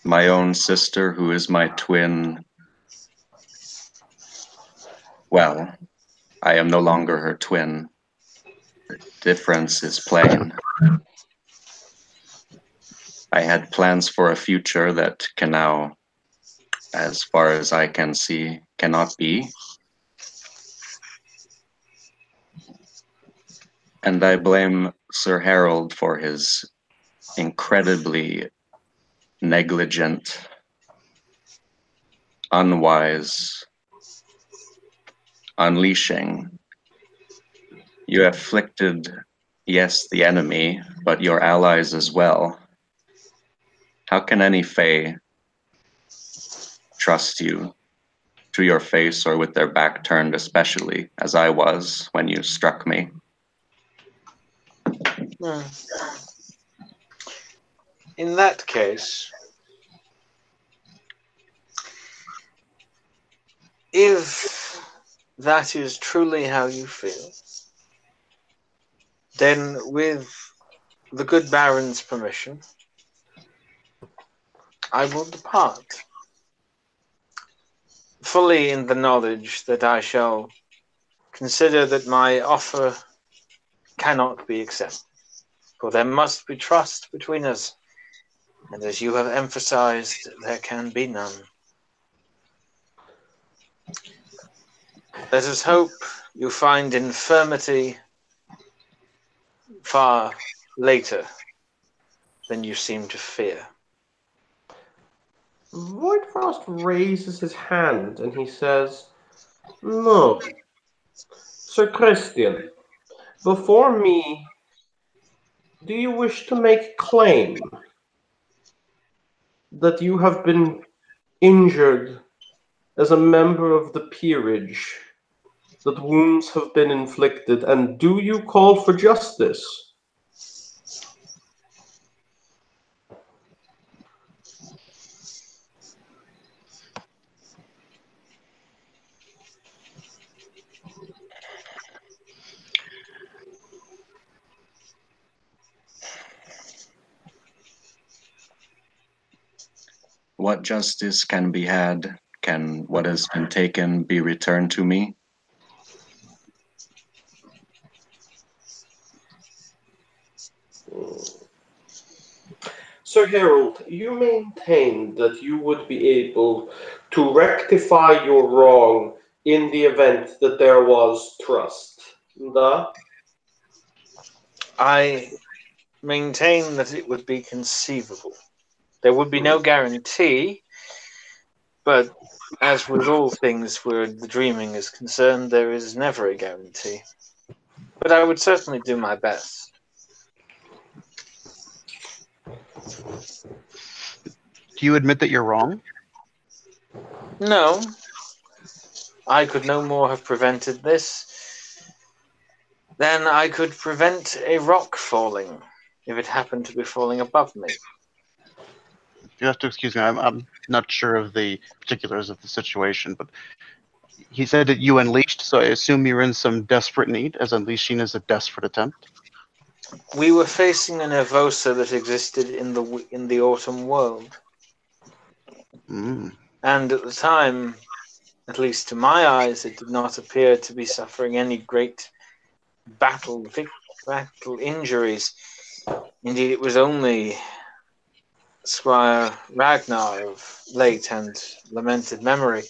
Speaker 3: my own sister who is my twin. Well, I am no longer her twin. The difference is plain. I had plans for a future that can now, as far as I can see, cannot be. And I blame Sir Harold for his incredibly negligent unwise unleashing. You afflicted, yes, the enemy, but your allies as well. How can any Fae trust you to your face or with their back turned, especially as I was when you struck me?
Speaker 4: In that case, if that is truly how you feel, then with the good Baron's permission, I will depart, fully in the knowledge that I shall consider that my offer cannot be accepted, for there must be trust between us, and as you have emphasized, there can be none. Let us hope you find infirmity far later than you seem to fear.
Speaker 1: Whitefrost raises his hand and he says, "No, Sir Christian, before me, do you wish to make a claim that you have been injured as a member of the peerage, that wounds have been inflicted, and do you call for justice?"
Speaker 3: What justice can be had? Can what has been taken be returned to me?
Speaker 1: Sir Harold, you maintain that you would be able to rectify your wrong in the event that there was trust. Da?
Speaker 4: I maintain that it would be conceivable. There would be no guarantee, but as with all things where the dreaming is concerned, there is never a guarantee. But I would certainly do my best.
Speaker 6: Do you admit that you're wrong?
Speaker 4: No, I could no more have prevented this than I could prevent a rock falling if it happened to be falling above me.
Speaker 6: You have to excuse me. I'm not sure of the particulars of the situation, but he said that you unleashed, so I assume you're in some desperate need, as unleashing is a desperate attempt.
Speaker 4: We were facing a Nervosa that existed in the autumn world.
Speaker 6: Mm.
Speaker 4: And at the time, at least to my eyes, it did not appear to be suffering any great battle injuries. Indeed, it was only Squire Ragnar of late and lamented memory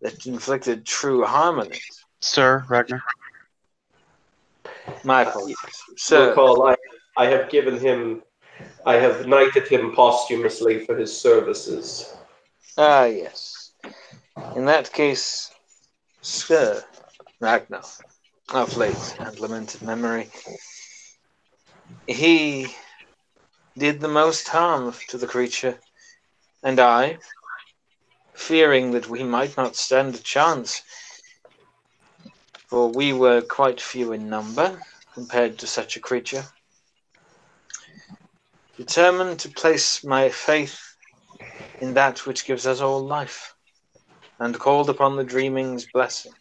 Speaker 4: that inflicted true harm on it.
Speaker 6: Sir Ragnar?
Speaker 4: My apologies. Sir,
Speaker 1: Recall, I have knighted him posthumously for his services.
Speaker 4: ah, yes. In that case, Sir Ragnar of late and lamented memory, he did the most harm to the creature, and I, fearing that we might not stand a chance, for we were quite few in number compared to such a creature, determined to place my faith in that which gives us all life, and called upon the dreaming's blessings.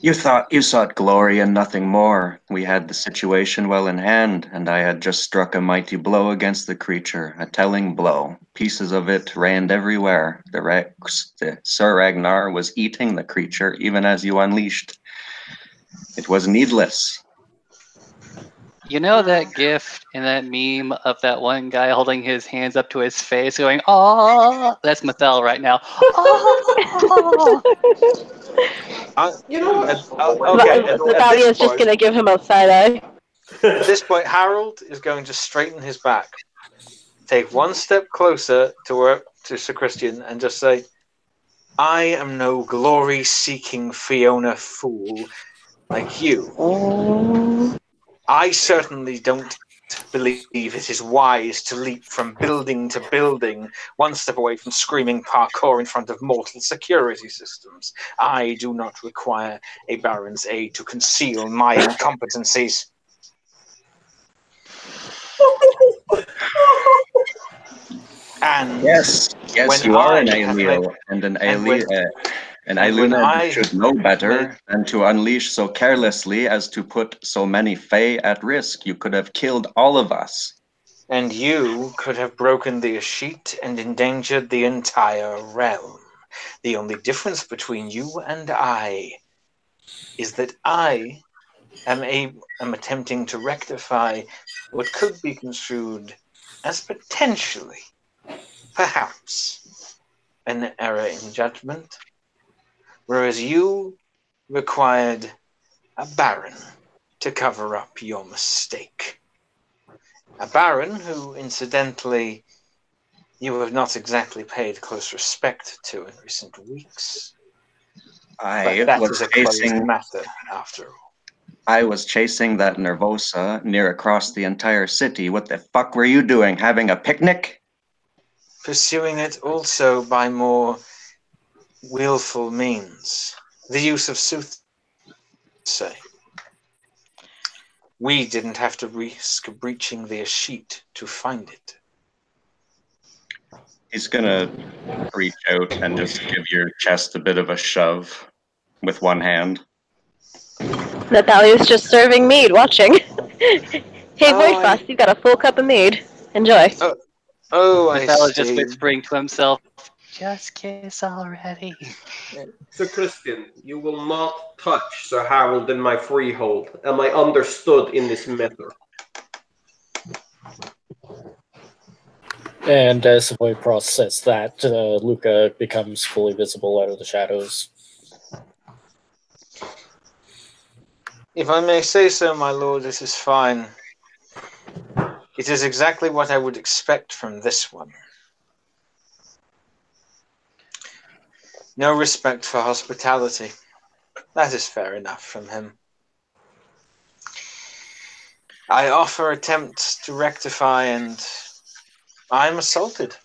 Speaker 3: You sought glory and nothing more. We had the situation well in hand, and I had just struck a mighty blow against the creature, a telling blow. Pieces of it rained everywhere. The Sir Ragnar was eating the creature even as you unleashed. It was needless.
Speaker 2: You know that gif and that meme of that one guy holding his hands up to his face going, "Oh," that's Mathel right now. Oh.
Speaker 1: You know what?
Speaker 4: Okay,
Speaker 9: Natalia's just going to give him a side eye.
Speaker 4: At this point, Harold is going to straighten his back, take one step closer to to Sir Christian and just say, I am no glory-seeking Fiona fool like you.
Speaker 9: Oh.
Speaker 4: I certainly don't believe it is wise to leap from building to building, one step away from screaming parkour in front of mortal security systems. I do not require a Baron's aid to conceal my incompetencies. And
Speaker 3: Yes,
Speaker 4: when
Speaker 3: you are an
Speaker 4: I have
Speaker 3: Aileel, and an
Speaker 4: and when-
Speaker 3: Ailuna should know better
Speaker 4: made-
Speaker 3: than to unleash so carelessly as to put so many Fae at risk. You could have killed all of us.
Speaker 4: And you could have broken the Ashit and endangered the entire realm. The only difference between you and I is that I am attempting to rectify what could be construed as potentially, perhaps, an error in judgment, whereas you required a Baron to cover up your mistake. A Baron who, incidentally, you have not exactly paid close respect to in recent weeks.
Speaker 3: I
Speaker 4: But that
Speaker 3: was
Speaker 4: is a closed
Speaker 3: chasing.
Speaker 4: matter, after all.
Speaker 3: I was chasing that Nervosa near across the entire city. What the fuck were you doing? Having a picnic?
Speaker 4: Pursuing it also by more willful means. The use of soothsay. We didn't have to risk breaching the Ashit to find it.
Speaker 3: He's gonna reach out and just give your chest a bit of a shove with one hand.
Speaker 9: Natalia's just serving mead, watching. Hey, Voidfrost, you've got a full cup of mead. Enjoy.
Speaker 4: Oh, I
Speaker 2: Nathal's just
Speaker 4: see.
Speaker 2: whispering to himself, just kiss already.
Speaker 1: Sir Christian, you will not touch Sir Harold in my freehold. Am I understood in this matter?
Speaker 5: And as the Voidfrost says that, Luca becomes fully visible out of the shadows.
Speaker 4: If I may say so, my lord, this is fine. It is exactly what I would expect from this one. No respect for hospitality. That is fair enough from him. I offer attempts to rectify and I am assaulted.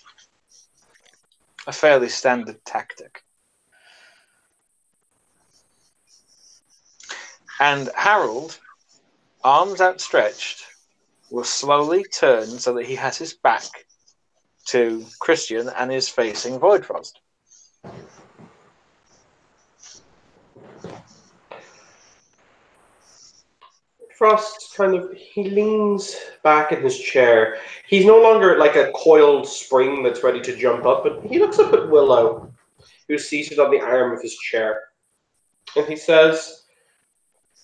Speaker 4: A fairly standard tactic. And Harold, arms outstretched, will slowly turn so that he has his back to Christian and is facing Voidfrost.
Speaker 1: Frost he leans back in his chair. He's no longer like a coiled spring that's ready to jump up, but he looks up at Willow, who's seated on the arm of his chair. And he says,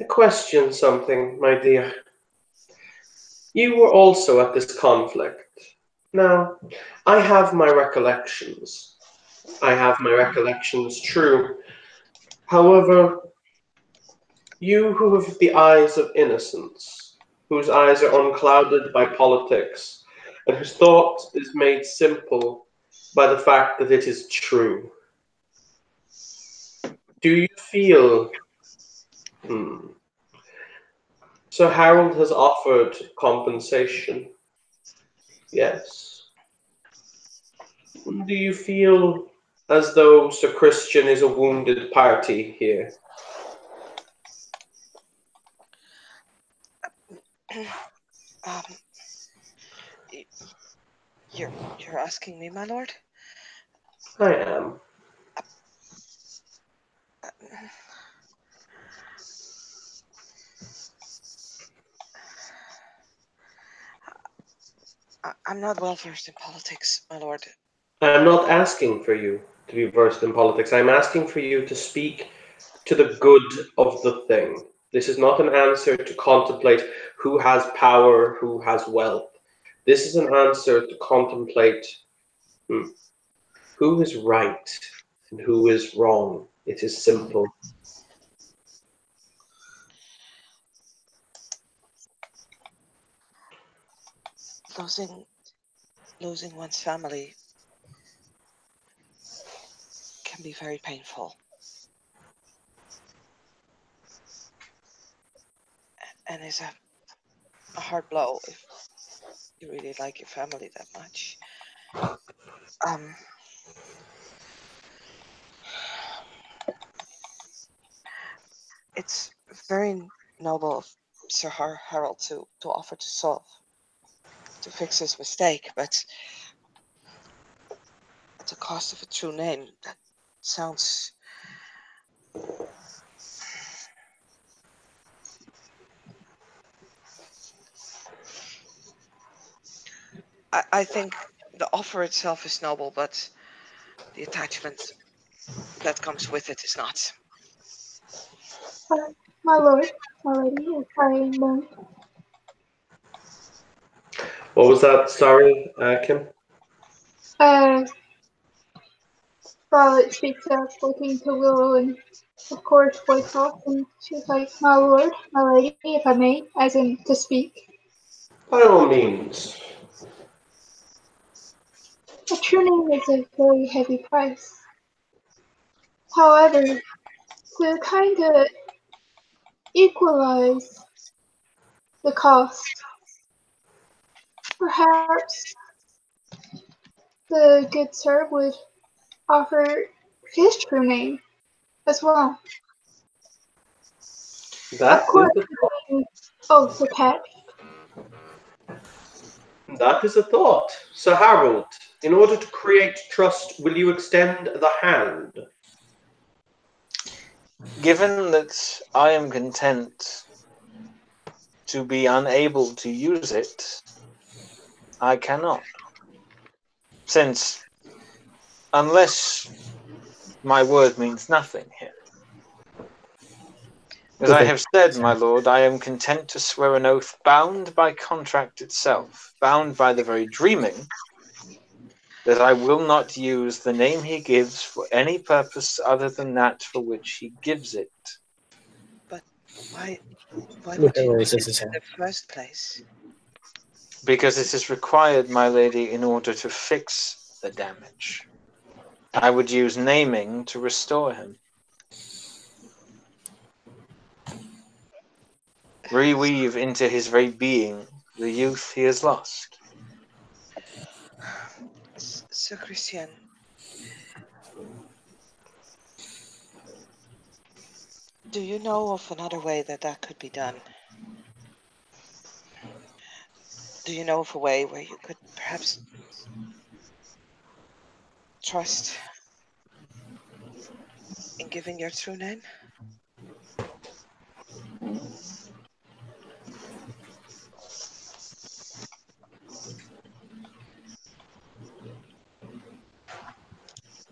Speaker 1: I question something, my dear. You were also at this conflict. Now, I have my recollections. True. However, you who have the eyes of innocence, whose eyes are unclouded by politics, and whose thought is made simple by the fact that it is true. Do you feel... So Harold has offered compensation. Yes. Do you feel as though Sir Christian is a wounded party here?
Speaker 8: You're asking me, my lord?
Speaker 1: I am.
Speaker 8: I'm not well versed in politics, my lord.
Speaker 1: I'm not asking for you to be versed in politics. I'm asking for you to speak to the good of the thing. This is not an answer to contemplate who has power, who has wealth. This is an answer to contemplate who is right and who is wrong. It is simple.
Speaker 8: Losing one's family can be very painful. And is a hard blow if you really like your family that much. It's very noble of Sir Harold to offer to fix his mistake, but at the cost of a true name, that sounds... I think the offer itself is noble, but the attachment that comes with it is not.
Speaker 7: My lord, my lady, if I may.
Speaker 1: What was that? Sorry, Kim?
Speaker 7: Violet speaks up, looking to Willow and, of course, Whitehawk, and she's like, my lord, my lady, if I may, as in to speak.
Speaker 1: By all means.
Speaker 7: A true name is a very heavy price. However, to kind of equalize the cost, perhaps the good sir would offer his true name as well.
Speaker 1: That
Speaker 7: Of course,
Speaker 1: is
Speaker 7: the pet.
Speaker 1: That is a thought. Sir Harold, in order to create trust, will you extend the hand?
Speaker 4: Given that I am content to be unable to use it, I cannot. Since, unless my word means nothing here. As I have said, my lord, I am content to swear an oath bound by contract itself, bound by the very dreaming, that I will not use the name he gives for any purpose other than that for which he gives it.
Speaker 8: But why would you use it in the first place?
Speaker 4: Because it is required, my lady, in order to fix the damage. I would use naming to restore him. Reweave into his very being the youth he has lost.
Speaker 8: Sir Christian, do you know of another way that could be done? Do you know of a way where you could perhaps trust in giving your true name?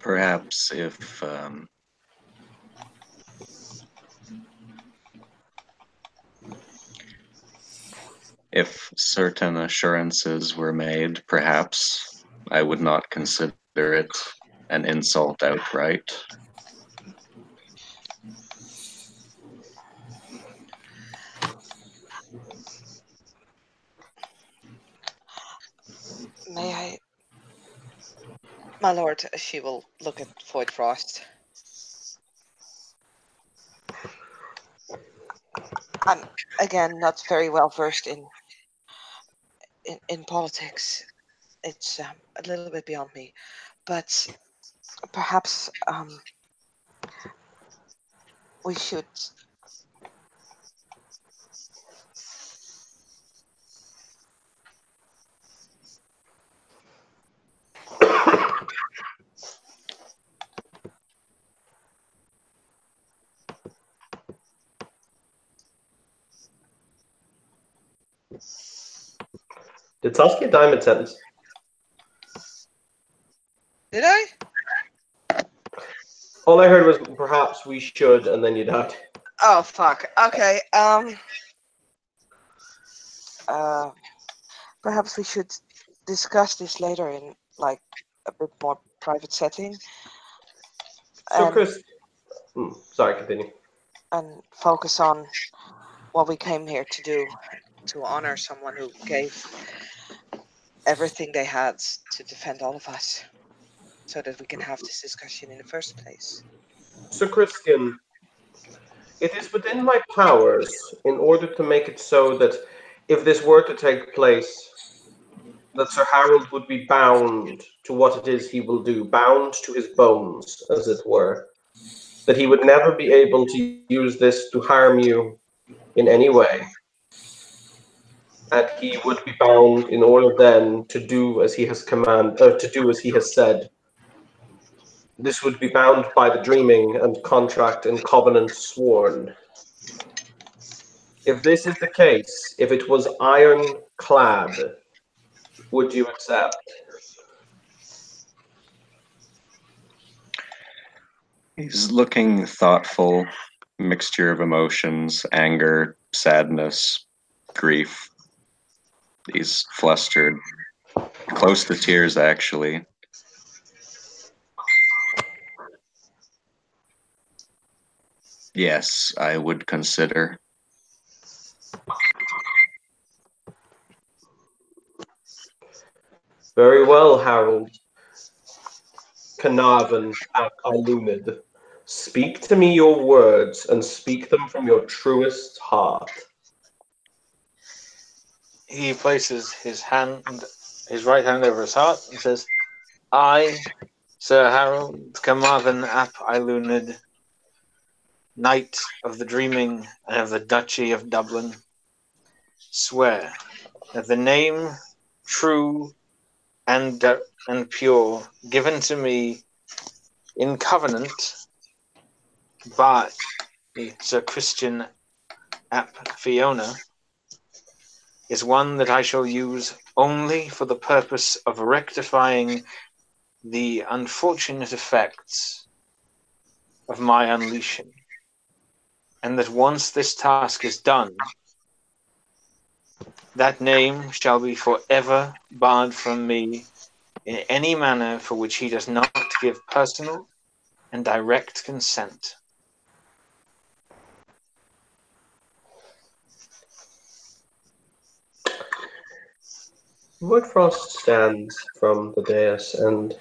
Speaker 3: Perhaps if certain assurances were made, perhaps I would not consider it an insult outright.
Speaker 8: May I... My lord, she will look at Void Frost. I'm, again, not very well versed in politics. It's a little bit beyond me. But perhaps we should...
Speaker 1: Did Saskia die mid-sentence?
Speaker 8: Did I?
Speaker 1: All I heard was perhaps we should, and then you died.
Speaker 8: Oh, fuck. Okay, perhaps we should discuss this later in, like, a bit more private setting.
Speaker 1: So, Chris... sorry, continue.
Speaker 8: And focus on what we came here to do, to honor someone who gave everything they had to defend all of us. so that we can have this discussion in the first place.
Speaker 1: Sir Christian, it is within my powers in order to make it so that if this were to take place, that Sir Harold would be bound to what it is he will do, bound to his bones, as it were. That he would never be able to use this to harm you in any way. And he would be bound in order then to do as he has to do as he has said. This would be bound by the dreaming and contract and covenant sworn. If this is the case, if it was ironclad, would you accept?
Speaker 3: He's looking thoughtful, mixture of emotions, anger, sadness, grief. He's flustered, close to tears, actually. Yes, I would consider.
Speaker 1: Very well, Harold. Carnarvon ap Ilunid. Speak to me your words, and speak them from your truest heart.
Speaker 4: He places his right hand over his heart, and says, I, Sir Harold Carnarvon ap Ilunid, Knight of the Dreaming and of the Duchy of Dublin, swear that the name true and pure given to me in covenant by Sir Christian ap Fiona is one that I shall use only for the purpose of rectifying the unfortunate effects of my unleashing, and that once this task is done, that name shall be forever barred from me in any manner for which he does not give personal and direct consent.
Speaker 1: Whitefrost stands from the dais, and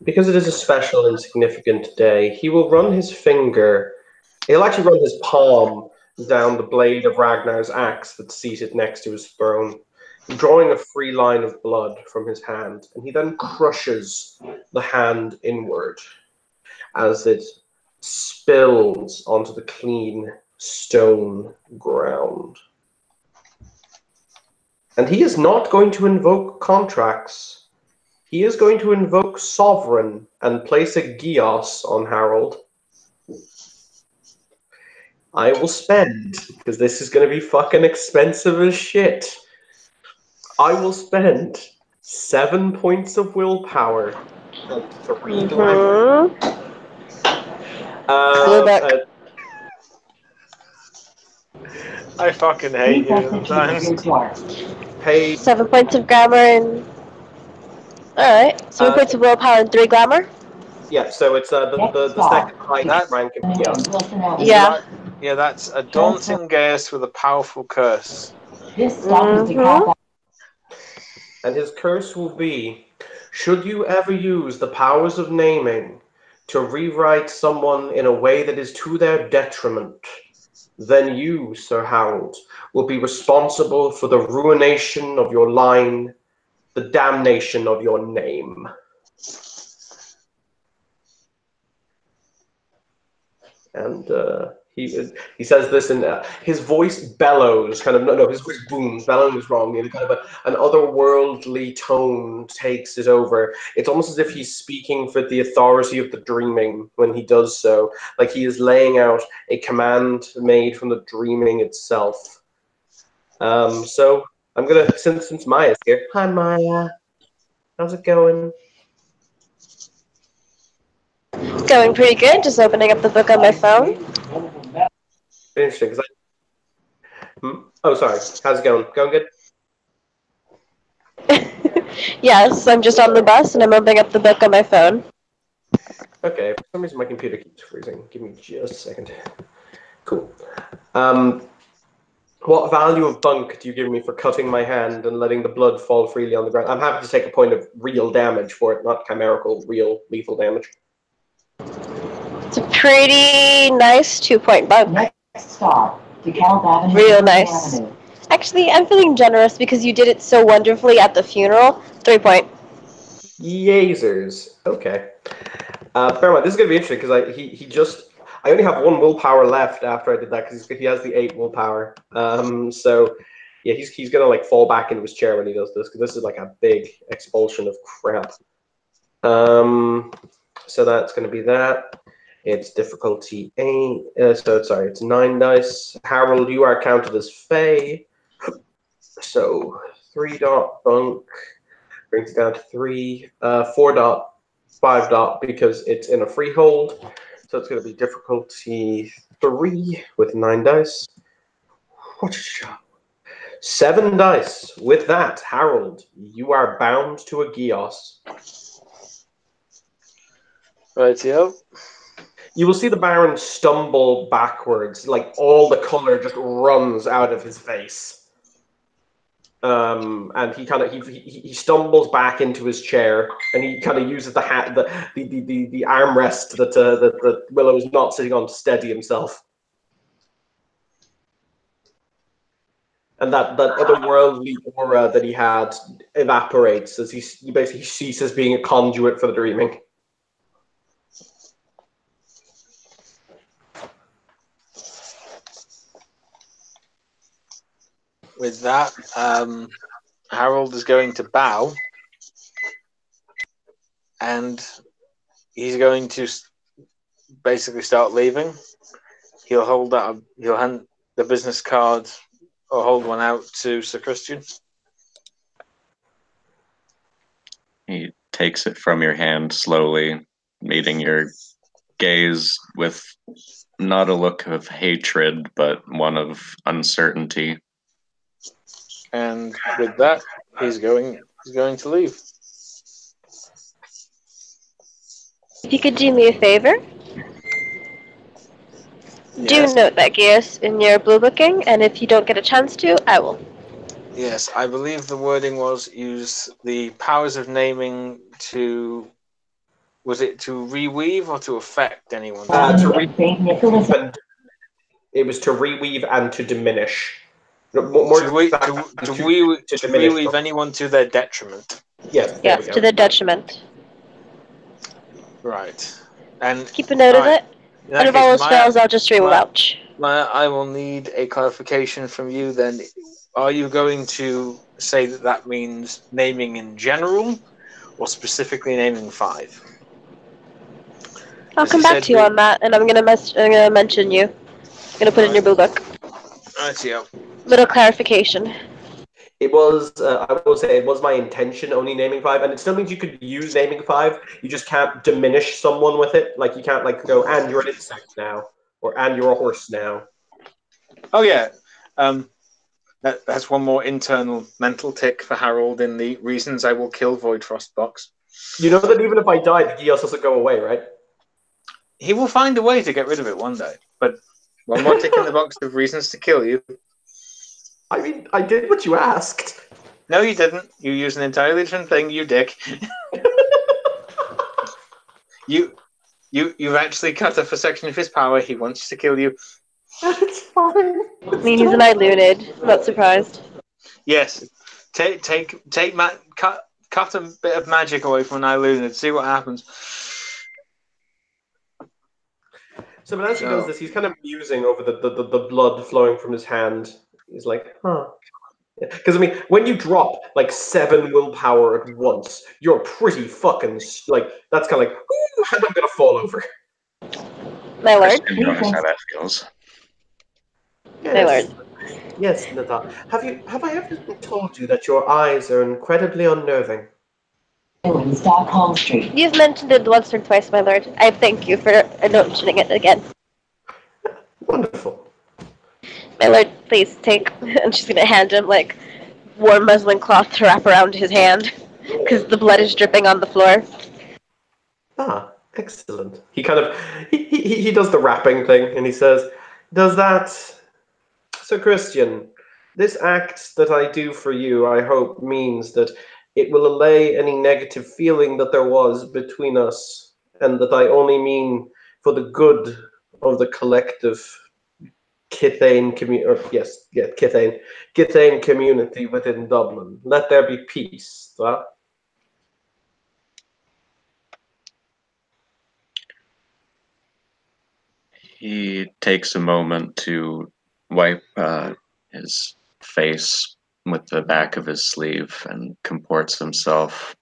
Speaker 1: because it is a special and significant day, he will run his finger, he'll actually run his palm down the blade of Ragnar's axe that's seated next to his throne, drawing a free line of blood from his hand, and he then crushes the hand inward as it spills onto the clean stone ground. And he is not going to invoke contracts. He is going to invoke Sovereign and place a Gios on Harold. I will spend, because this is going to be fucking expensive as shit. I will spend 7 points of willpower and 3 glamour.
Speaker 4: I fucking hate you sometimes.
Speaker 1: Pay
Speaker 9: 7 points of glamour and... Alright, 7 points of willpower and 3 glamour?
Speaker 1: Yeah, so it's the second highest rank of Gios.
Speaker 9: Yeah.
Speaker 4: Yeah, that's a daunting Gaius with a powerful curse.
Speaker 9: Mm-hmm.
Speaker 1: And his curse will be, should you ever use the powers of naming to rewrite someone in a way that is to their detriment, then you, Sir Harold, will be responsible for the ruination of your line, the damnation of your name. And he says this, and his voice bellows, his voice booms. Bellowing is wrong. Kind of an otherworldly tone takes it over. It's almost as if he's speaking for the authority of the dreaming when he does so. Like he is laying out a command made from the dreaming itself. So I'm gonna, since Maya's here. Hi, Maya. How's it going?
Speaker 9: Going pretty good, just opening up the book on my phone.
Speaker 1: Interesting, because oh, sorry. How's it going? Going good?
Speaker 9: Yes, I'm just on the bus and I'm opening up the book on my phone.
Speaker 1: Okay, for some reason my computer keeps freezing. Give me just a second. Cool. What value of bunk do you give me for cutting my hand and letting the blood fall freely on the ground? I'm happy to take a point of real damage for it, not chimerical, real lethal damage.
Speaker 9: It's a pretty nice 2-point bunk.
Speaker 10: Next stop, DeKalb Avenue.
Speaker 9: Real nice.
Speaker 10: Avenue.
Speaker 9: Actually, I'm feeling generous because you did it so wonderfully at the funeral. 3-point.
Speaker 1: Yasers. Okay. Bear in mind, this is going to be interesting because I only have 1 willpower left after I did that because he has the 8 willpower. So yeah, he's going to like fall back into his chair when he does this because this is like a big expulsion of crap. So that's going to be that. It's difficulty 8. It's 9 dice. Harold, you are counted as Fey. So 3 dot bunk brings it down to 3. 4 dot, 5 dot because it's in a freehold. So it's going to be difficulty 3 with 9 dice. What a show. 7 dice. With that, Harold, you are bound to a Gios.
Speaker 4: Rightio.
Speaker 1: You will see the Baron stumble backwards, like all the color just runs out of his face. And he stumbles back into his chair, and he kind of uses the armrest that Willow is not sitting on to steady himself. And that otherworldly aura that he had evaporates as he basically ceases being a conduit for the dreaming.
Speaker 4: With that, Harold is going to bow, and he's going to basically start leaving. He'll hand the business card or hold one out to Sir Christian.
Speaker 3: He takes it from your hand slowly, meeting your gaze with not a look of hatred, but one of uncertainty.
Speaker 4: And with that, he's going to leave.
Speaker 9: If you could do me a favor,
Speaker 4: Yes.
Speaker 9: do note that Geas in your blue booking, and if you don't get a chance to, I will.
Speaker 4: Yes, I believe the wording was use the powers of naming to. Was it to reweave or to affect anyone?
Speaker 1: To reweave. It was to reweave and to diminish.
Speaker 4: To reweave anyone to their detriment.
Speaker 1: Yes.
Speaker 9: Yes, to their detriment.
Speaker 4: Right. And
Speaker 9: keep a note of it. And if all else fails, I'll just rewatch.
Speaker 4: I will need a clarification from you then. Are you going to say that means naming in general or specifically naming 5?
Speaker 9: I'll come back to you on that, and I'm gonna mention you. I'm gonna put it in your blue book.
Speaker 4: Rightio.
Speaker 9: Little clarification.
Speaker 1: It was, I will say, it was my intention only naming 5, and it still means you could use naming 5. You just can't diminish someone with it. Like, you can't, like, go, and you're an insect now, or and you're a horse now.
Speaker 4: Oh, yeah. That's one more internal mental tick for Harold in the reasons I will kill Voidfrost box.
Speaker 1: You know that even if I die, the Gios doesn't go away, right?
Speaker 4: He will find a way to get rid of it one day, but one more tick in the box of reasons to kill you.
Speaker 1: I mean, I did what you asked.
Speaker 4: No, you didn't. You used an entirely different thing, you dick. You've actually cut off a section of his power. He wants to kill you.
Speaker 1: That's fine.
Speaker 9: I mean, he's an Eye-Lunid. I'm not surprised.
Speaker 4: Yes. Cut a bit of magic away from an Eye-Lunid. See what happens.
Speaker 1: So, but as he does this, he's kind of musing over the blood flowing from his hand. He's like, huh. Because, I mean, when you drop, like, 7 willpower at once, you're pretty fucking, like, that's kind of like, ooh, I'm going to fall over.
Speaker 9: My lord?
Speaker 3: You notice how that feels.
Speaker 1: Yes.
Speaker 9: My lord.
Speaker 1: Yes, Nada. Have I ever told you that your eyes are incredibly unnerving?
Speaker 10: Stockholm Street.
Speaker 9: You've mentioned it once or twice, my lord. I thank you for mentioning it again.
Speaker 1: Wonderful.
Speaker 9: My lord, please take. And she's gonna hand him like warm muslin cloth to wrap around his hand because the blood is dripping on the floor.
Speaker 1: Ah, excellent. He kind of he does the wrapping thing and he says, "Does that So, Christian, this act that I do for you, I hope, means that it will allay any negative feeling that there was between us, and that I only mean for the good of the collective Kithane Kithane community within Dublin. Let there be peace. Huh?
Speaker 3: He takes a moment to wipe his face with the back of his sleeve and comports himself.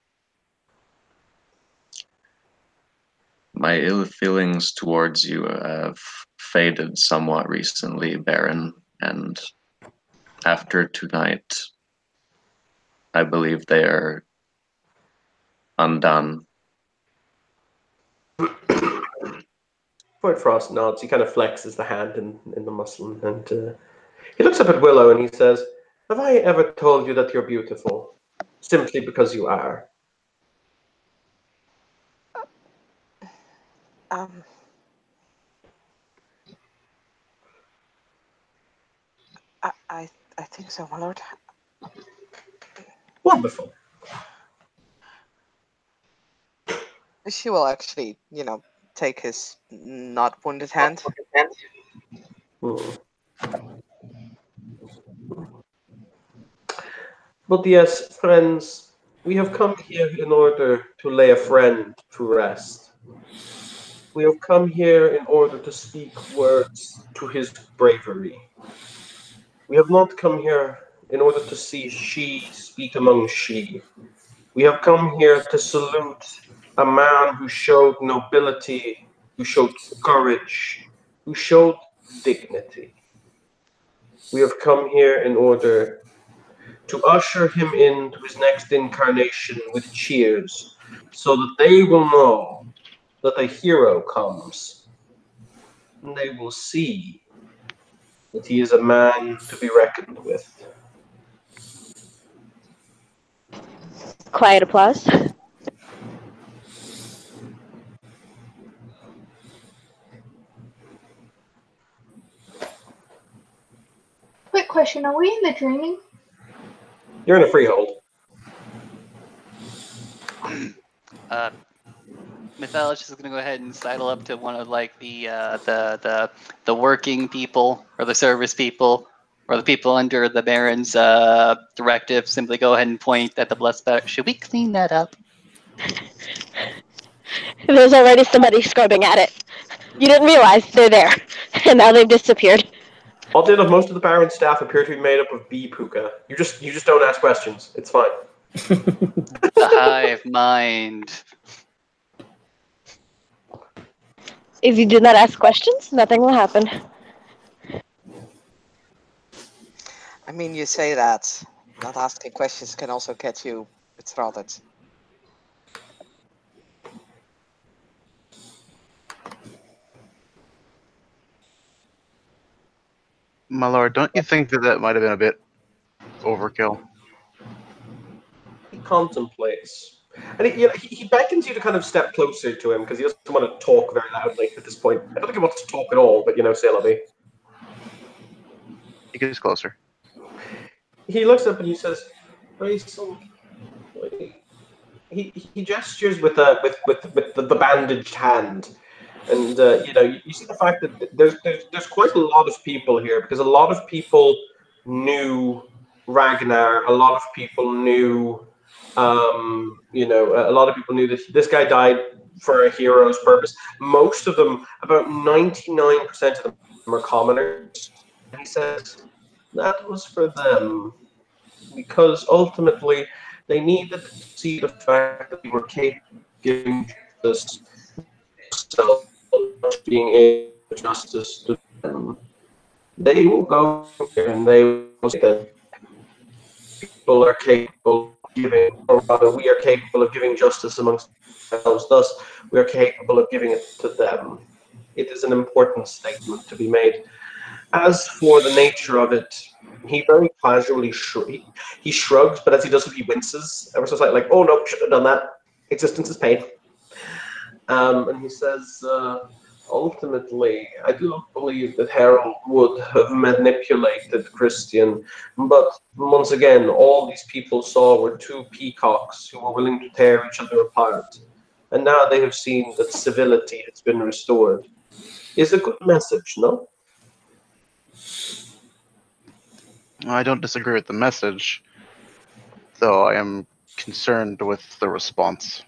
Speaker 3: My ill feelings towards you have faded somewhat recently, Baron, and after tonight, I believe they are undone.
Speaker 1: White Frost nods. He kind of flexes the hand in the muslin, and he looks up at Willow and he says, "Have I ever told you that you're beautiful? Simply because you are."
Speaker 8: I think so, my lord.
Speaker 1: Wonderful.
Speaker 8: She will actually, take his not wounded hand.
Speaker 1: But yes, friends, we have come here in order to lay a friend to rest. We have come here in order to speak words to his bravery. We have not come here in order to see she speak among she. We have come here to salute a man who showed nobility, who showed courage, who showed dignity. We have come here in order to usher him into his next incarnation with cheers, so that they will know that a hero comes, and they will see that he is a man to be reckoned with.
Speaker 9: Quiet applause.
Speaker 7: Quick question, are we in the dreaming?
Speaker 1: You're in a freehold.
Speaker 2: Mythology is going to go ahead and sidle up to one of like the working people or the service people or the people under the Baron's directive. Simply go ahead and point at the blessed back. Should we clean that up?
Speaker 9: There's already somebody scrubbing at it. You didn't realize they're there, and now they've disappeared.
Speaker 1: Oddly enough, most of the Baron's staff appear to be made up of bee puka. You just don't ask questions. It's fine.
Speaker 2: The hive mind.
Speaker 9: If you do not ask questions, nothing will happen.
Speaker 8: I mean, you say that. Not asking questions can also get you betrothed.
Speaker 6: My lord, don't you think that might have been a bit overkill?
Speaker 1: He contemplates. And he beckons you to kind of step closer to him because he doesn't want to talk very loudly at this point. I don't think he wants to talk at all, but say Lobby.
Speaker 6: He gets closer.
Speaker 1: He looks up and he says, he gestures with the bandaged hand. And you see the fact that there's quite a lot of people here because a lot of people knew Ragnar. A lot of people knew, a lot of people knew that this guy died for a hero's purpose. Most of them, about 99% of them, are commoners. And he says that was for them because ultimately they needed to see the fact that we were capable of giving justice to being able to justice to them. They will go here and they will say that people are capable of giving, or rather, we are capable of giving justice amongst ourselves. Thus, we are capable of giving it to them. It is an important statement to be made. As for the nature of it, he very casually he shrugs, but as he does so, he winces ever so slightly, like, "Oh no, shouldn't have done that. Existence is pain." And he says, Ultimately, I do not believe that Harold would have manipulated Christian, but once again, all these people saw were two peacocks who were willing to tear each other apart, and now they have seen that civility has been restored. Is a good message, no?
Speaker 6: I don't disagree with the message, though I am concerned with the response.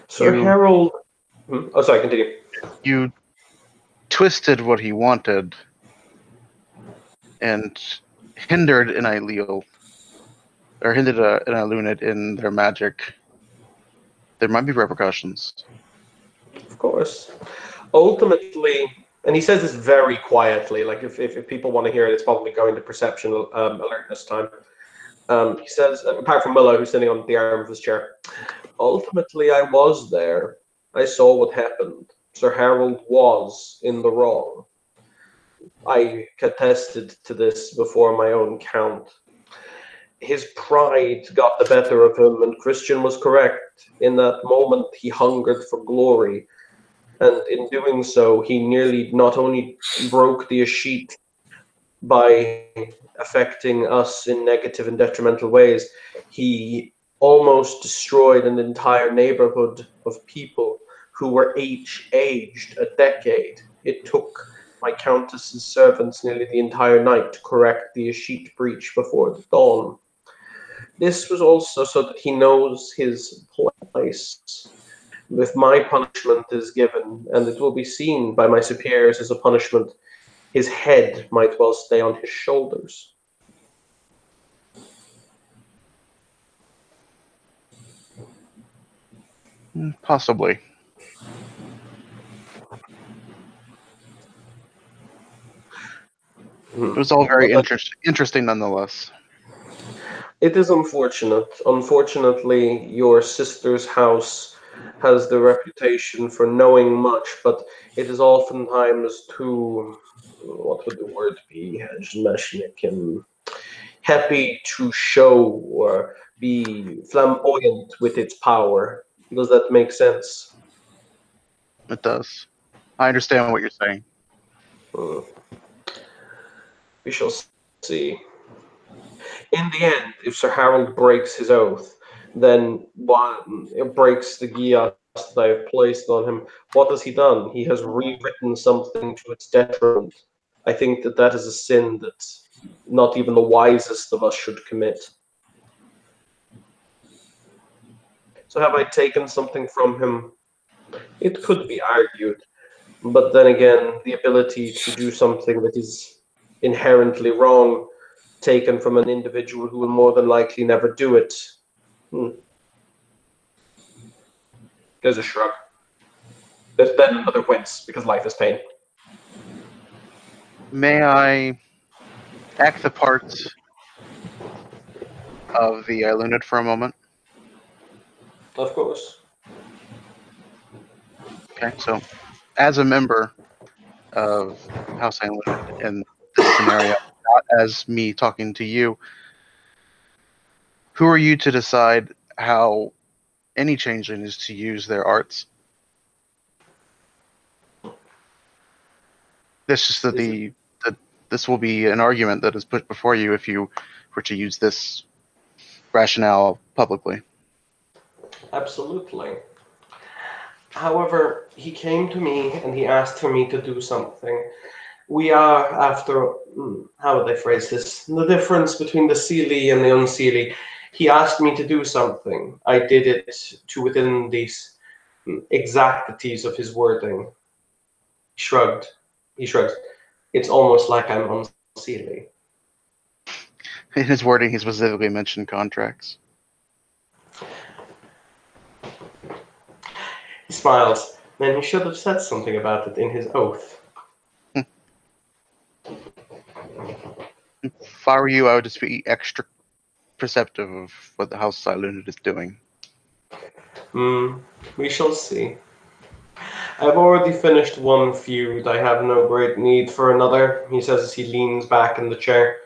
Speaker 1: Sir
Speaker 6: You-
Speaker 1: Harold. Oh, sorry, continue.
Speaker 6: You twisted what he wanted and hindered an Aileal, or hindered an Illuminate in their magic. There might be repercussions.
Speaker 1: Of course. Ultimately, and he says this very quietly, like if people want to hear it, it's probably going to perception alertness time. He says, apart from Willow, who's sitting on the arm of his chair, ultimately I was there. I saw what happened. Sir Harold was in the wrong. I attested to this before my own count. His pride got the better of him, and Christian was correct. In that moment, he hungered for glory, and in doing so, he nearly not only broke the Ashit by affecting us in negative and detrimental ways, he almost destroyed an entire neighborhood of people who were aged a decade. It took my countess's servants nearly the entire night to correct the Ashit breach before the dawn. This was also so that he knows his place. If my punishment is given, and it will be seen by my superiors as a punishment, his head might well stay on his shoulders.
Speaker 6: Possibly. It was all very interesting nonetheless.
Speaker 1: It is unfortunate. Unfortunately, your sister's house has the reputation for knowing much, but it is oftentimes too, what would the word be, happy to show or be flamboyant with its power. Does that make sense?
Speaker 6: It does. I understand what you're saying.
Speaker 1: We shall see. In the end, if Sir Harold breaks his oath, then it breaks the Gias that I have placed on him. What has he done? He has rewritten something to its detriment. I think that that is a sin that not even the wisest of us should commit. So have I taken something from him? It could be argued. But then again, the ability to do something that is inherently wrong, taken from an individual who will more than likely never do it. There's a shrug. There's then another wince, because life is pain.
Speaker 6: May I act the part of the Illuminate for a moment?
Speaker 1: Of course.
Speaker 6: Okay, so as a member of House Illuminate in this scenario, not as me talking to you, who are you to decide how any changeling is to use their arts? This is that this will be an argument that is put before you if you were to use this rationale publicly.
Speaker 1: Absolutely. However, he came to me and he asked for me to do something. We are, after, how would I phrase this? The difference between the Seelie and the Unseelie. He asked me to do something. I did it to within these exactities of his wording. He shrugged. It's almost like I'm Unseelie.
Speaker 6: In his wording, he specifically mentioned contracts.
Speaker 1: He smiles. Then he should have said something about it in his oath.
Speaker 6: If I were you, I would just be extra perceptive of what the House Illuminate is doing.
Speaker 1: We shall see. I've already finished one feud. I have no great need for another, he says as he leans back in the chair.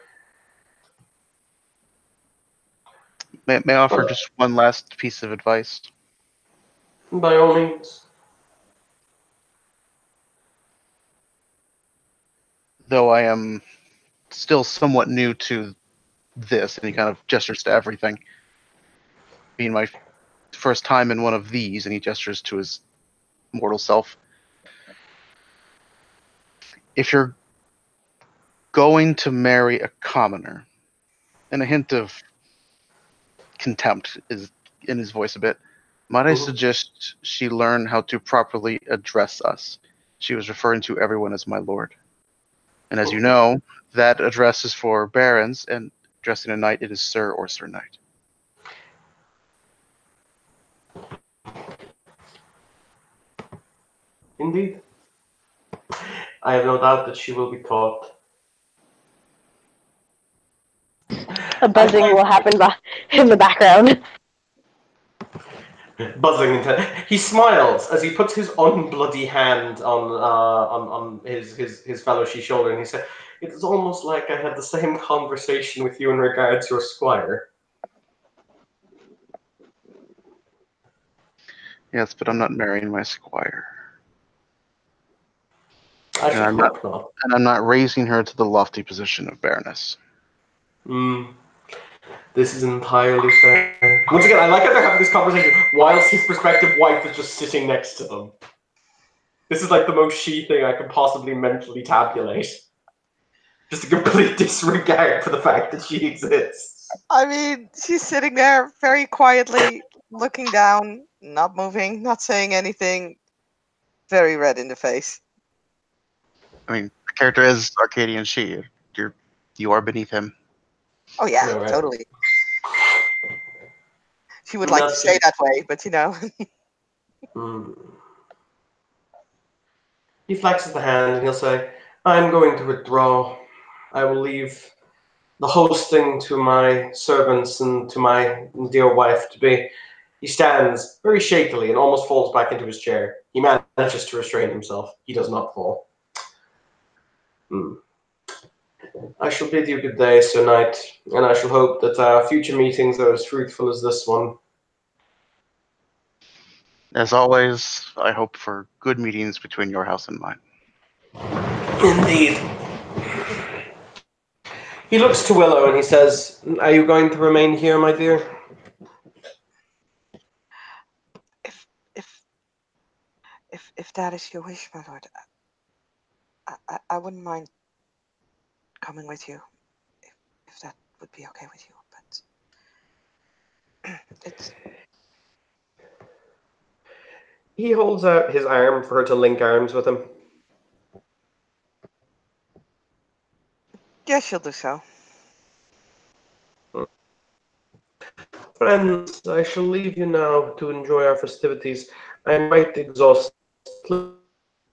Speaker 6: May I offer just one last piece of advice?
Speaker 1: By all means.
Speaker 6: though I am still somewhat new to this, and he kind of gestures to everything. Being my first time in one of these, and he gestures to his mortal self. If you're going to marry a commoner, and a hint of contempt is in his voice a bit, might I suggest she learn how to properly address us? She was referring to everyone as my lord. And as you know, that address is for barons, and addressing a knight, it is sir or sir knight.
Speaker 1: Indeed. I have no doubt that she will be taught.
Speaker 9: A buzzing will happen in the background.
Speaker 1: Buzzing he smiles as he puts his unbloody hand on his fellow's shoulder, and he said, "It is almost like I had the same conversation with you in regards to your squire."
Speaker 6: Yes, but I'm not marrying my squire.
Speaker 1: I
Speaker 6: And I'm not raising her to the lofty position of baroness.
Speaker 1: This is entirely fair. Once again, I like how they're having this conversation whilst his prospective wife is just sitting next to them. This is like the most she thing I can possibly mentally tabulate. Just a complete disregard for the fact that she exists.
Speaker 8: I mean, she's sitting there very quietly, looking down, not moving, not saying anything, very red in the face.
Speaker 6: I mean, the character is Arcadian she. You are beneath him.
Speaker 8: Oh yeah,
Speaker 1: right.
Speaker 8: Totally. She would like to stay that way, but you know.
Speaker 1: He flexes the hand and he'll say, "I'm going to withdraw. I will leave the hosting to my servants and to my dear wife to be." He stands very shakily and almost falls back into his chair. He manages to restrain himself. He does not fall. I shall bid you good day, Sir Knight, and I shall hope that our future meetings are as fruitful as this one.
Speaker 6: As always, I hope for good meetings between your house and mine.
Speaker 1: Indeed. He looks to Willow and he says, "Are you going to remain here, my dear?"
Speaker 8: If that is your wish, my lord, I wouldn't mind coming with you, if that would be okay with you. But it's.
Speaker 1: He holds out his arm for her to link arms with him.
Speaker 8: Yeah, she'll do so.
Speaker 1: Friends, I shall leave you now to enjoy our festivities. I am quite exhausted.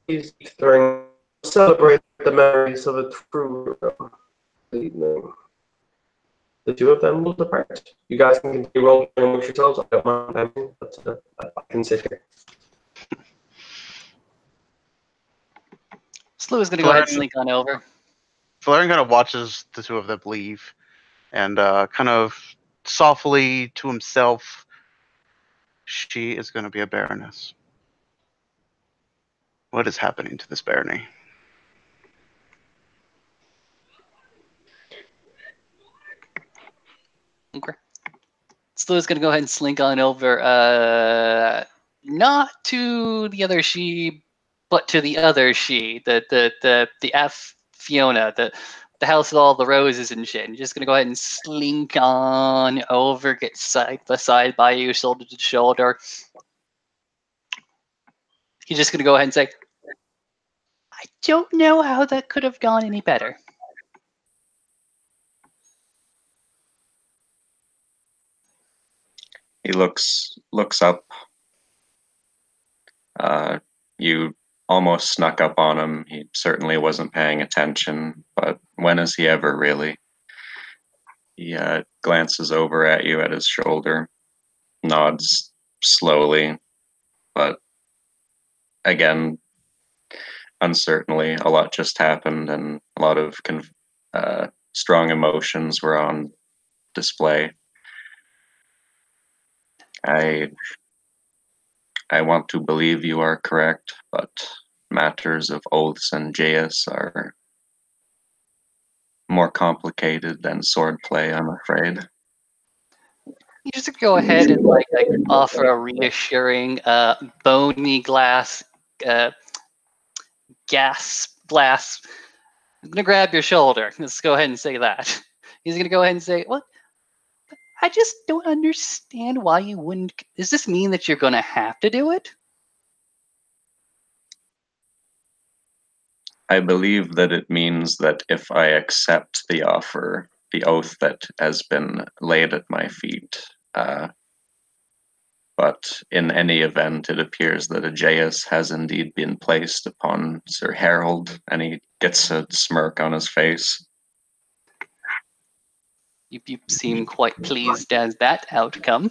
Speaker 1: Please celebrate the memories of a true evening. The two of them will depart. You guys can continue rolling amongst yourselves. I don't mind, but I can sit here.
Speaker 2: Slew is going to go ahead and slink on over.
Speaker 6: Valerian kind of watches the two of them leave, and kind of softly to himself, she is going to be a baroness. What is happening to this barony?
Speaker 2: Okay. Slew is going to go ahead and slink on over, not to the other she, but to the other she, the F Fiona, the house with all the roses and shit. And just gonna go ahead and slink on over, get side by side by you, shoulder to shoulder. He's just gonna go ahead and say, "I don't know how that could have gone any better."
Speaker 3: He looks up. You almost snuck up on him. He certainly wasn't paying attention, but when is he ever really? He glances over at you at his shoulder, nods slowly, but again, uncertainly. A lot just happened, and a lot of strong emotions were on display. I want to believe you are correct, but matters of oaths and jaeus are more complicated than swordplay, I'm afraid.
Speaker 2: You just go ahead and like offer a reassuring, bony glass, gas blast. I'm gonna grab your shoulder. Let's go ahead and say that. He's gonna go ahead and say, "What? I just don't understand why you wouldn't. Does this mean that you're gonna have to do it?"
Speaker 3: I believe that it means that if I accept the offer, the oath that has been laid at my feet, but in any event, it appears that Aegeus has indeed been placed upon Sir Harold, and he gets a smirk on his face.
Speaker 2: You seem quite pleased as that outcome.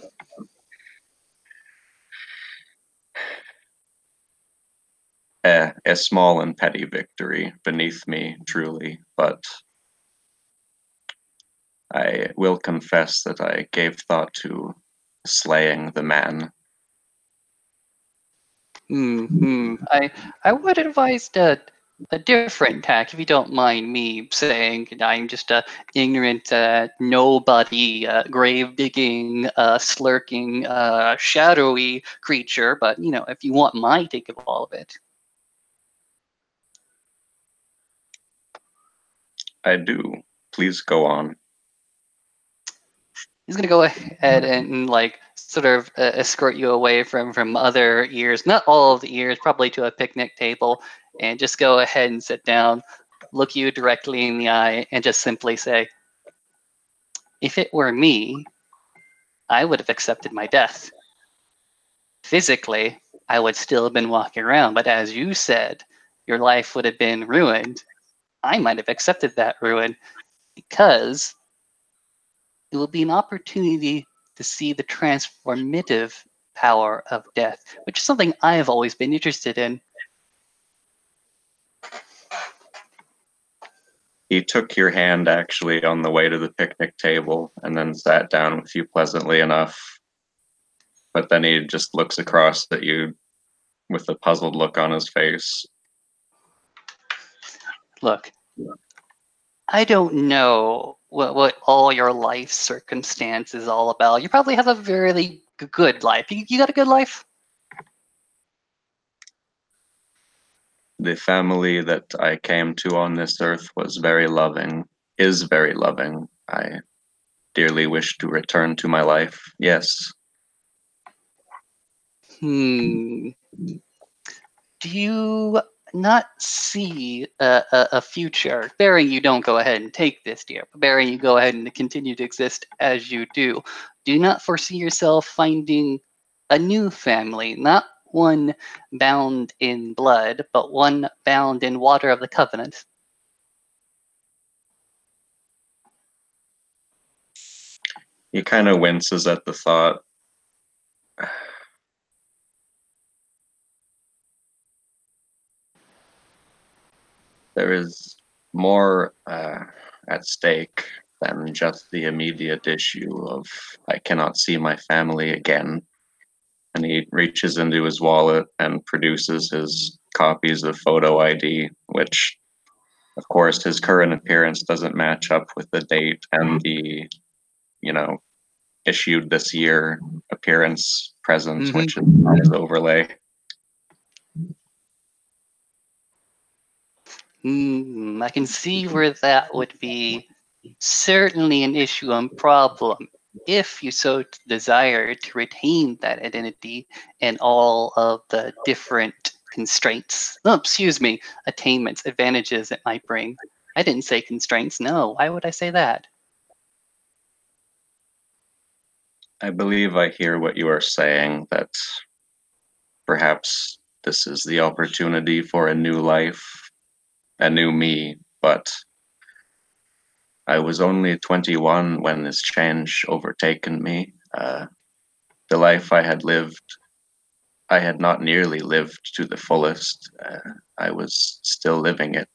Speaker 3: A small and petty victory beneath me, truly, but I will confess that I gave thought to slaying the man.
Speaker 2: I would advise a different tack, if you don't mind me saying. I'm just a ignorant nobody, grave digging, slurking, shadowy creature. But you know, if you want my take of all of it.
Speaker 3: I do. Please go on.
Speaker 2: He's gonna go ahead and like sort of escort you away from other ears, not all of the ears, probably to a picnic table, and just go ahead and sit down, look you directly in the eye, and just simply say, "If it were me, I would have accepted my death. Physically, I would still have been walking around, but as you said, your life would have been ruined. I might have accepted that ruin because it will be an opportunity to see the transformative power of death, which is something I have always been interested in."
Speaker 3: He took your hand actually on the way to the picnic table and then sat down with you pleasantly enough. But then he just looks across at you with a puzzled look on his face.
Speaker 2: Look, I don't know what all your life circumstance is all about. You probably have a very good life. You got a good life?
Speaker 3: The family that I came to on this earth was very loving, is very loving. I dearly wish to return to my life, yes.
Speaker 2: Do you not see a future, bearing you don't go ahead and take this, dear, but bearing you go ahead and continue to exist as you do you not foresee yourself finding a new family, not one bound in blood, but one bound in water of the covenant?
Speaker 3: He kind of winces at the thought. There is more at stake than just the immediate issue of I cannot see my family again. And he reaches into his wallet and produces his copies of photo ID, which, of course, his current appearance doesn't match up with the date and the, issued this year appearance presence, which is on his overlay.
Speaker 2: I can see where that would be certainly an issue and problem if you so desire to retain that identity and all of the different constraints, attainments, advantages it might bring. I didn't say constraints, no. Why would I say that?
Speaker 3: I believe I hear what you are saying, that perhaps this is the opportunity for a new life, a new me, but I was only 21 when this change overtaken me. The life I had lived, I had not nearly lived to the fullest. I was still living it.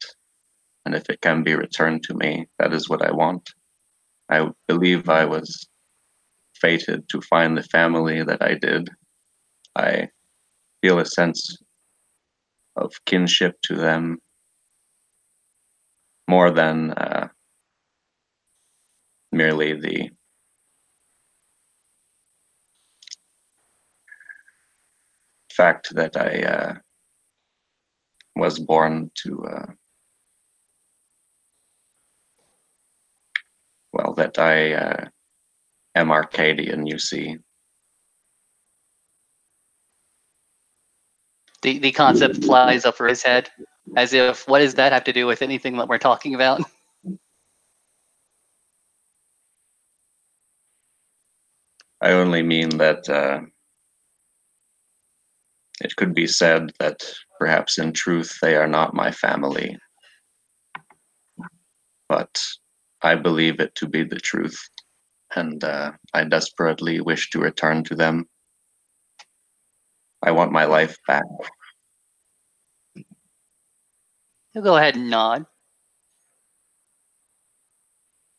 Speaker 3: And if it can be returned to me, that is what I want. I believe I was fated to find the family that I did. I feel a sense of kinship to them more than merely the fact that I was born to, well, that I am Arcadian, you see.
Speaker 2: The concept flies over his head, as if, what does that have to do with anything that we're talking about?
Speaker 3: I only mean that it could be said that perhaps in truth they are not my family, but I believe it to be the truth, and I desperately wish to return to them. I want my life back.
Speaker 2: He'll go ahead and nod.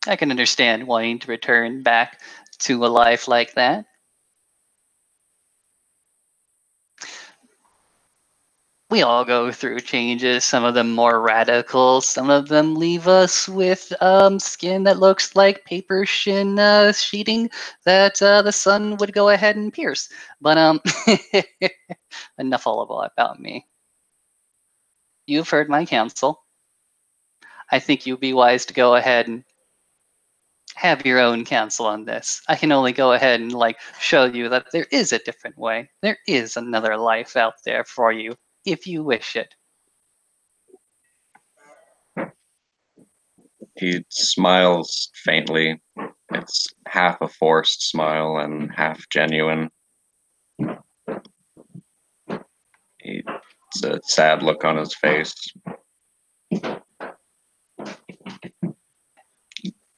Speaker 2: I can understand wanting to return back to a life like that. We all go through changes, some of them more radical, some of them leave us with skin that looks like paper sheeting that the sun would go ahead and pierce. But enough all about me. You've heard my counsel. I think you'd be wise to go ahead and have your own counsel on this. I can only go ahead and show you that there is a different way. There is another life out there for you, if you wish it.
Speaker 3: He smiles faintly. It's half a forced smile and half genuine. It's a sad look on his face.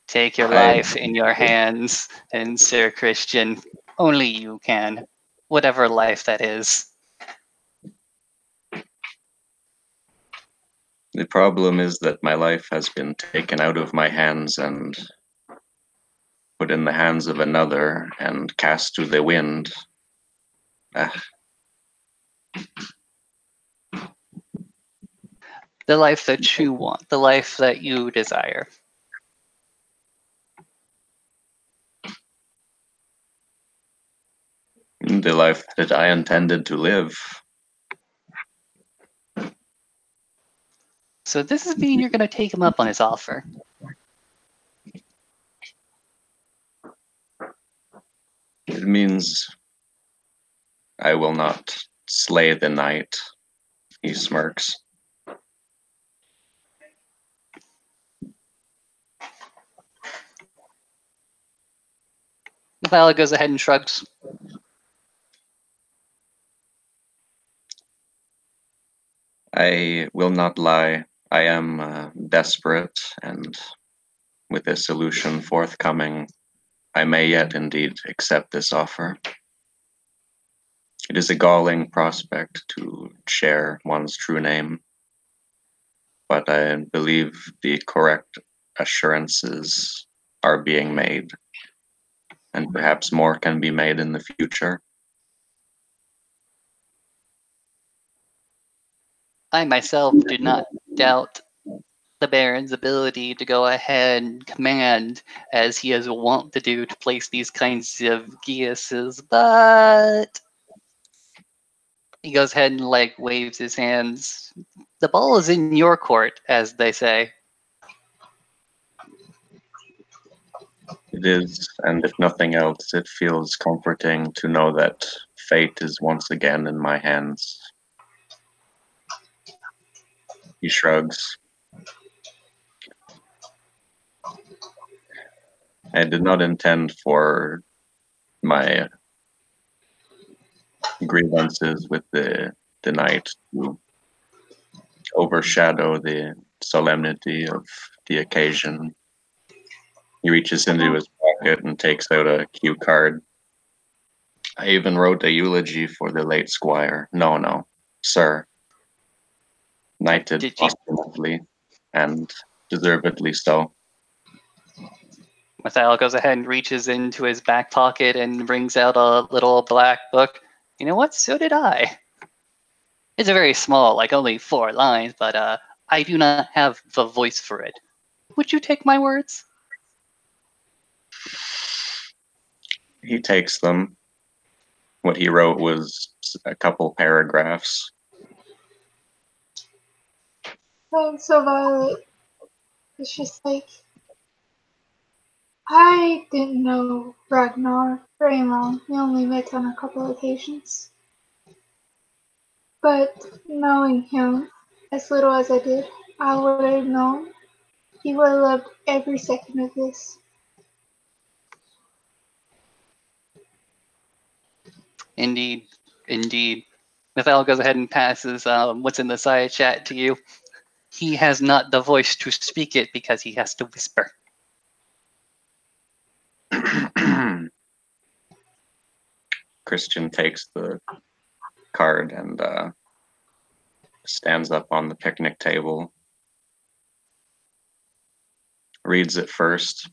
Speaker 2: Take your life in your hands, and Sir Christian, only you can. Whatever life that is.
Speaker 3: The problem is that my life has been taken out of my hands and put in the hands of another and cast to the wind.
Speaker 2: The life that you want, the life that you desire.
Speaker 3: The life that I intended to live.
Speaker 2: So this is mean you're going to take him up on his offer.
Speaker 3: It means I will not slay the night. He smirks.
Speaker 2: Vala goes ahead and shrugs.
Speaker 3: I will not lie. I am desperate, and with a solution forthcoming, I may yet indeed accept this offer. It is a galling prospect to share one's true name, but I believe the correct assurances are being made, and perhaps more can be made in the future.
Speaker 2: I myself do not doubt the Baron's ability to go ahead and command, as he is wont to do, to place these kinds of geases, but he goes ahead and waves his hands. The ball is in your court, as they say.
Speaker 3: It is, and if nothing else, it feels comforting to know that fate is once again in my hands. He shrugs. I did not intend for my grievances with the night to overshadow the solemnity of the occasion. He reaches into his pocket and takes out a cue card. I even wrote a eulogy for the late squire. No, sir. Knighted posthumously, and deservedly so.
Speaker 2: Mathal goes ahead and reaches into his back pocket and brings out a little black book. You know what? So did I. It's a very small, only 4 lines, but I do not have the voice for it. Would you take my words?
Speaker 3: He takes them. What he wrote was a couple paragraphs.
Speaker 7: So Violet is just like, I didn't know Ragnar very long. We only met on a couple occasions. But knowing him as little as I did, I would have known he would have loved every second of this.
Speaker 2: Indeed. Indeed. Nathal goes ahead and passes what's in the side chat to you. He has not the voice to speak it because he has to whisper.
Speaker 3: Christian takes the card and stands up on the picnic table, reads it first,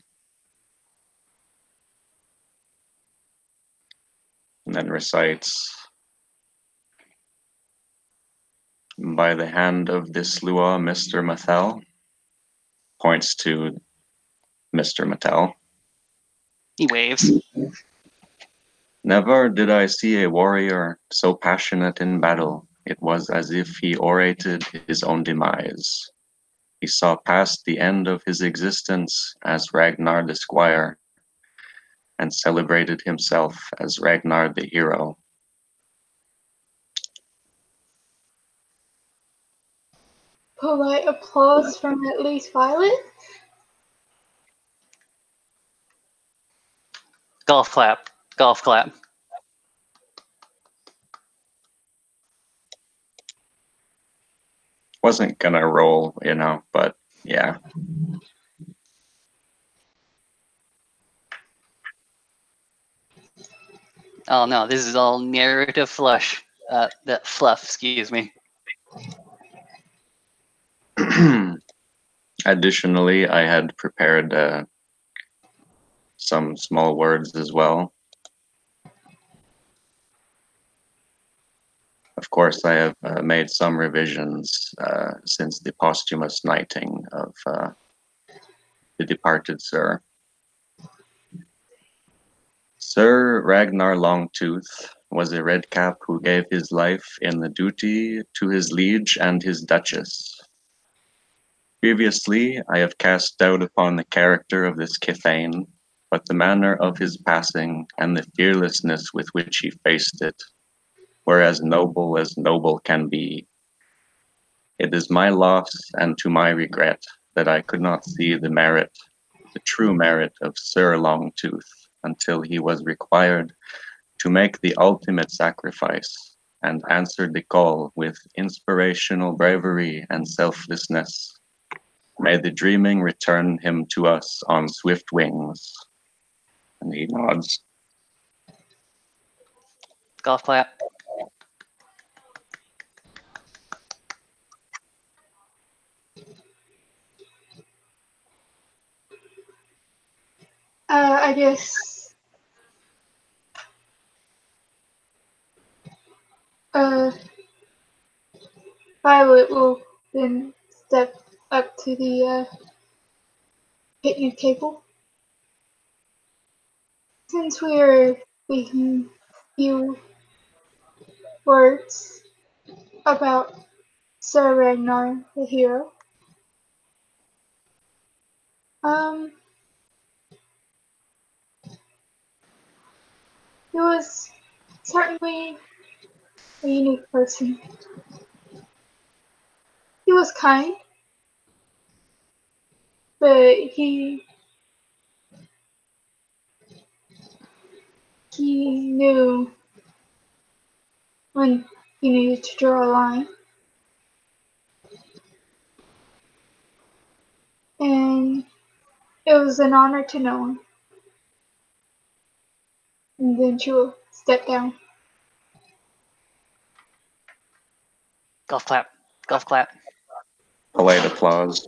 Speaker 3: and then recites, "By the hand of this Lua, Mr. Mathel," points to Mr. Mattel.
Speaker 2: He waves.
Speaker 3: "Never did I see a warrior so passionate in battle. It was as if he orated his own demise. He saw past the end of his existence as Ragnar the Squire, and celebrated himself as Ragnar the hero."
Speaker 7: Polite applause from at least Violet.
Speaker 2: Golf clap. Golf clap.
Speaker 3: Wasn't gonna roll, but yeah.
Speaker 2: Oh no, this is all narrative fluff. That fluff, excuse me.
Speaker 3: Additionally, I had prepared some small words as well. Of course, I have made some revisions since the posthumous knighting of the departed Sir. Sir Ragnar Longtooth was a redcap who gave his life in the duty to his liege and his duchess. Previously, I have cast doubt upon the character of this Kithane, but the manner of his passing and the fearlessness with which he faced it were as noble can be. It is my loss and to my regret that I could not see the true merit of Sir Longtooth until he was required to make the ultimate sacrifice and answered the call with inspirational bravery and selflessness. May the dreaming return him to us on swift wings. And he nods.
Speaker 2: Golf clap.
Speaker 7: I guess Violet will then step up to the picnic table. Since we are speaking few words about Sir Ragnar the hero, he was certainly a unique person. He was kind, but he knew when he needed to draw a line. And it was an honor to know him. And then she will step down.
Speaker 2: Golf clap. Golf clap.
Speaker 3: Polite applause.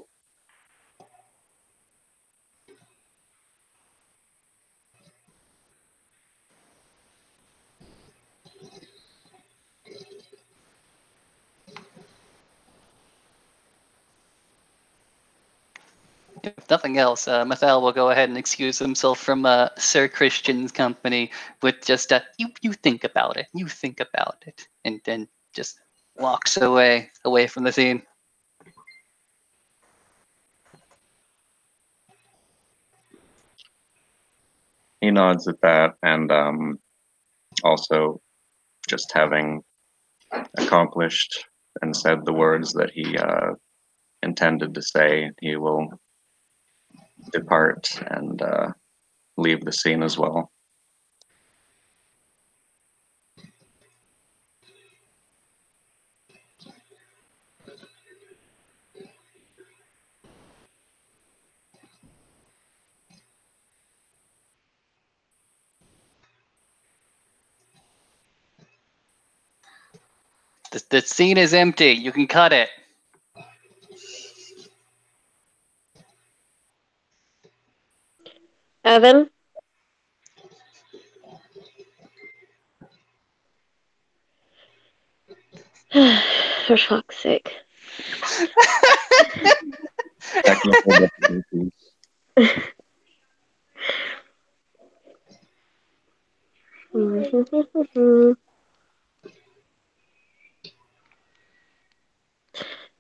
Speaker 2: if nothing else, Mathal will go ahead and excuse himself from Sir Christian's company with just you think about it, and then just walks away from the scene.
Speaker 3: He nods at that, and also just having accomplished and said the words that he intended to say, he will depart and leave the scene as well.
Speaker 2: The scene is empty. You can cut it.
Speaker 9: Evan? For fuck's sake.
Speaker 3: Technical difficulties.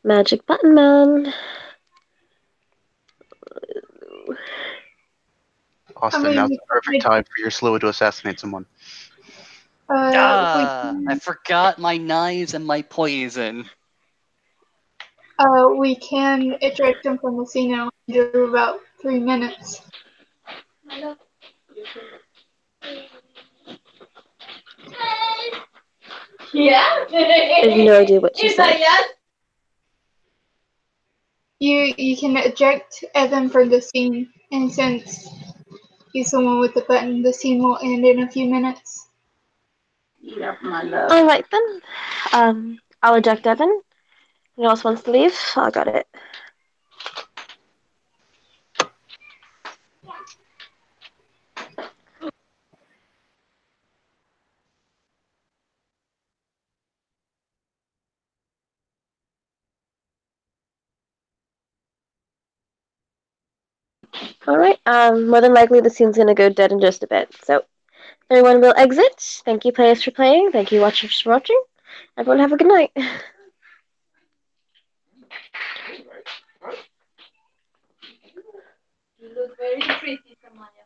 Speaker 9: Magic button man.
Speaker 6: Austin,
Speaker 7: I mean,
Speaker 6: now's the perfect time for your Slua to assassinate someone.
Speaker 2: I forgot my knives and my poison.
Speaker 7: we can eject him from the scene in under about 3 minutes.
Speaker 9: Yeah? I have no idea what she said.
Speaker 7: You can eject Evan from the scene, and since he's the one with the button, the scene will end in a few minutes.
Speaker 9: Alright then. I'll eject Evan. Who else wants to leave? I got it. Alright, more than likely the scene's gonna go dead in just a bit. So, everyone will exit. Thank you players for playing. Thank you watchers for watching. Everyone have a good night. You look very pretty, Samaya.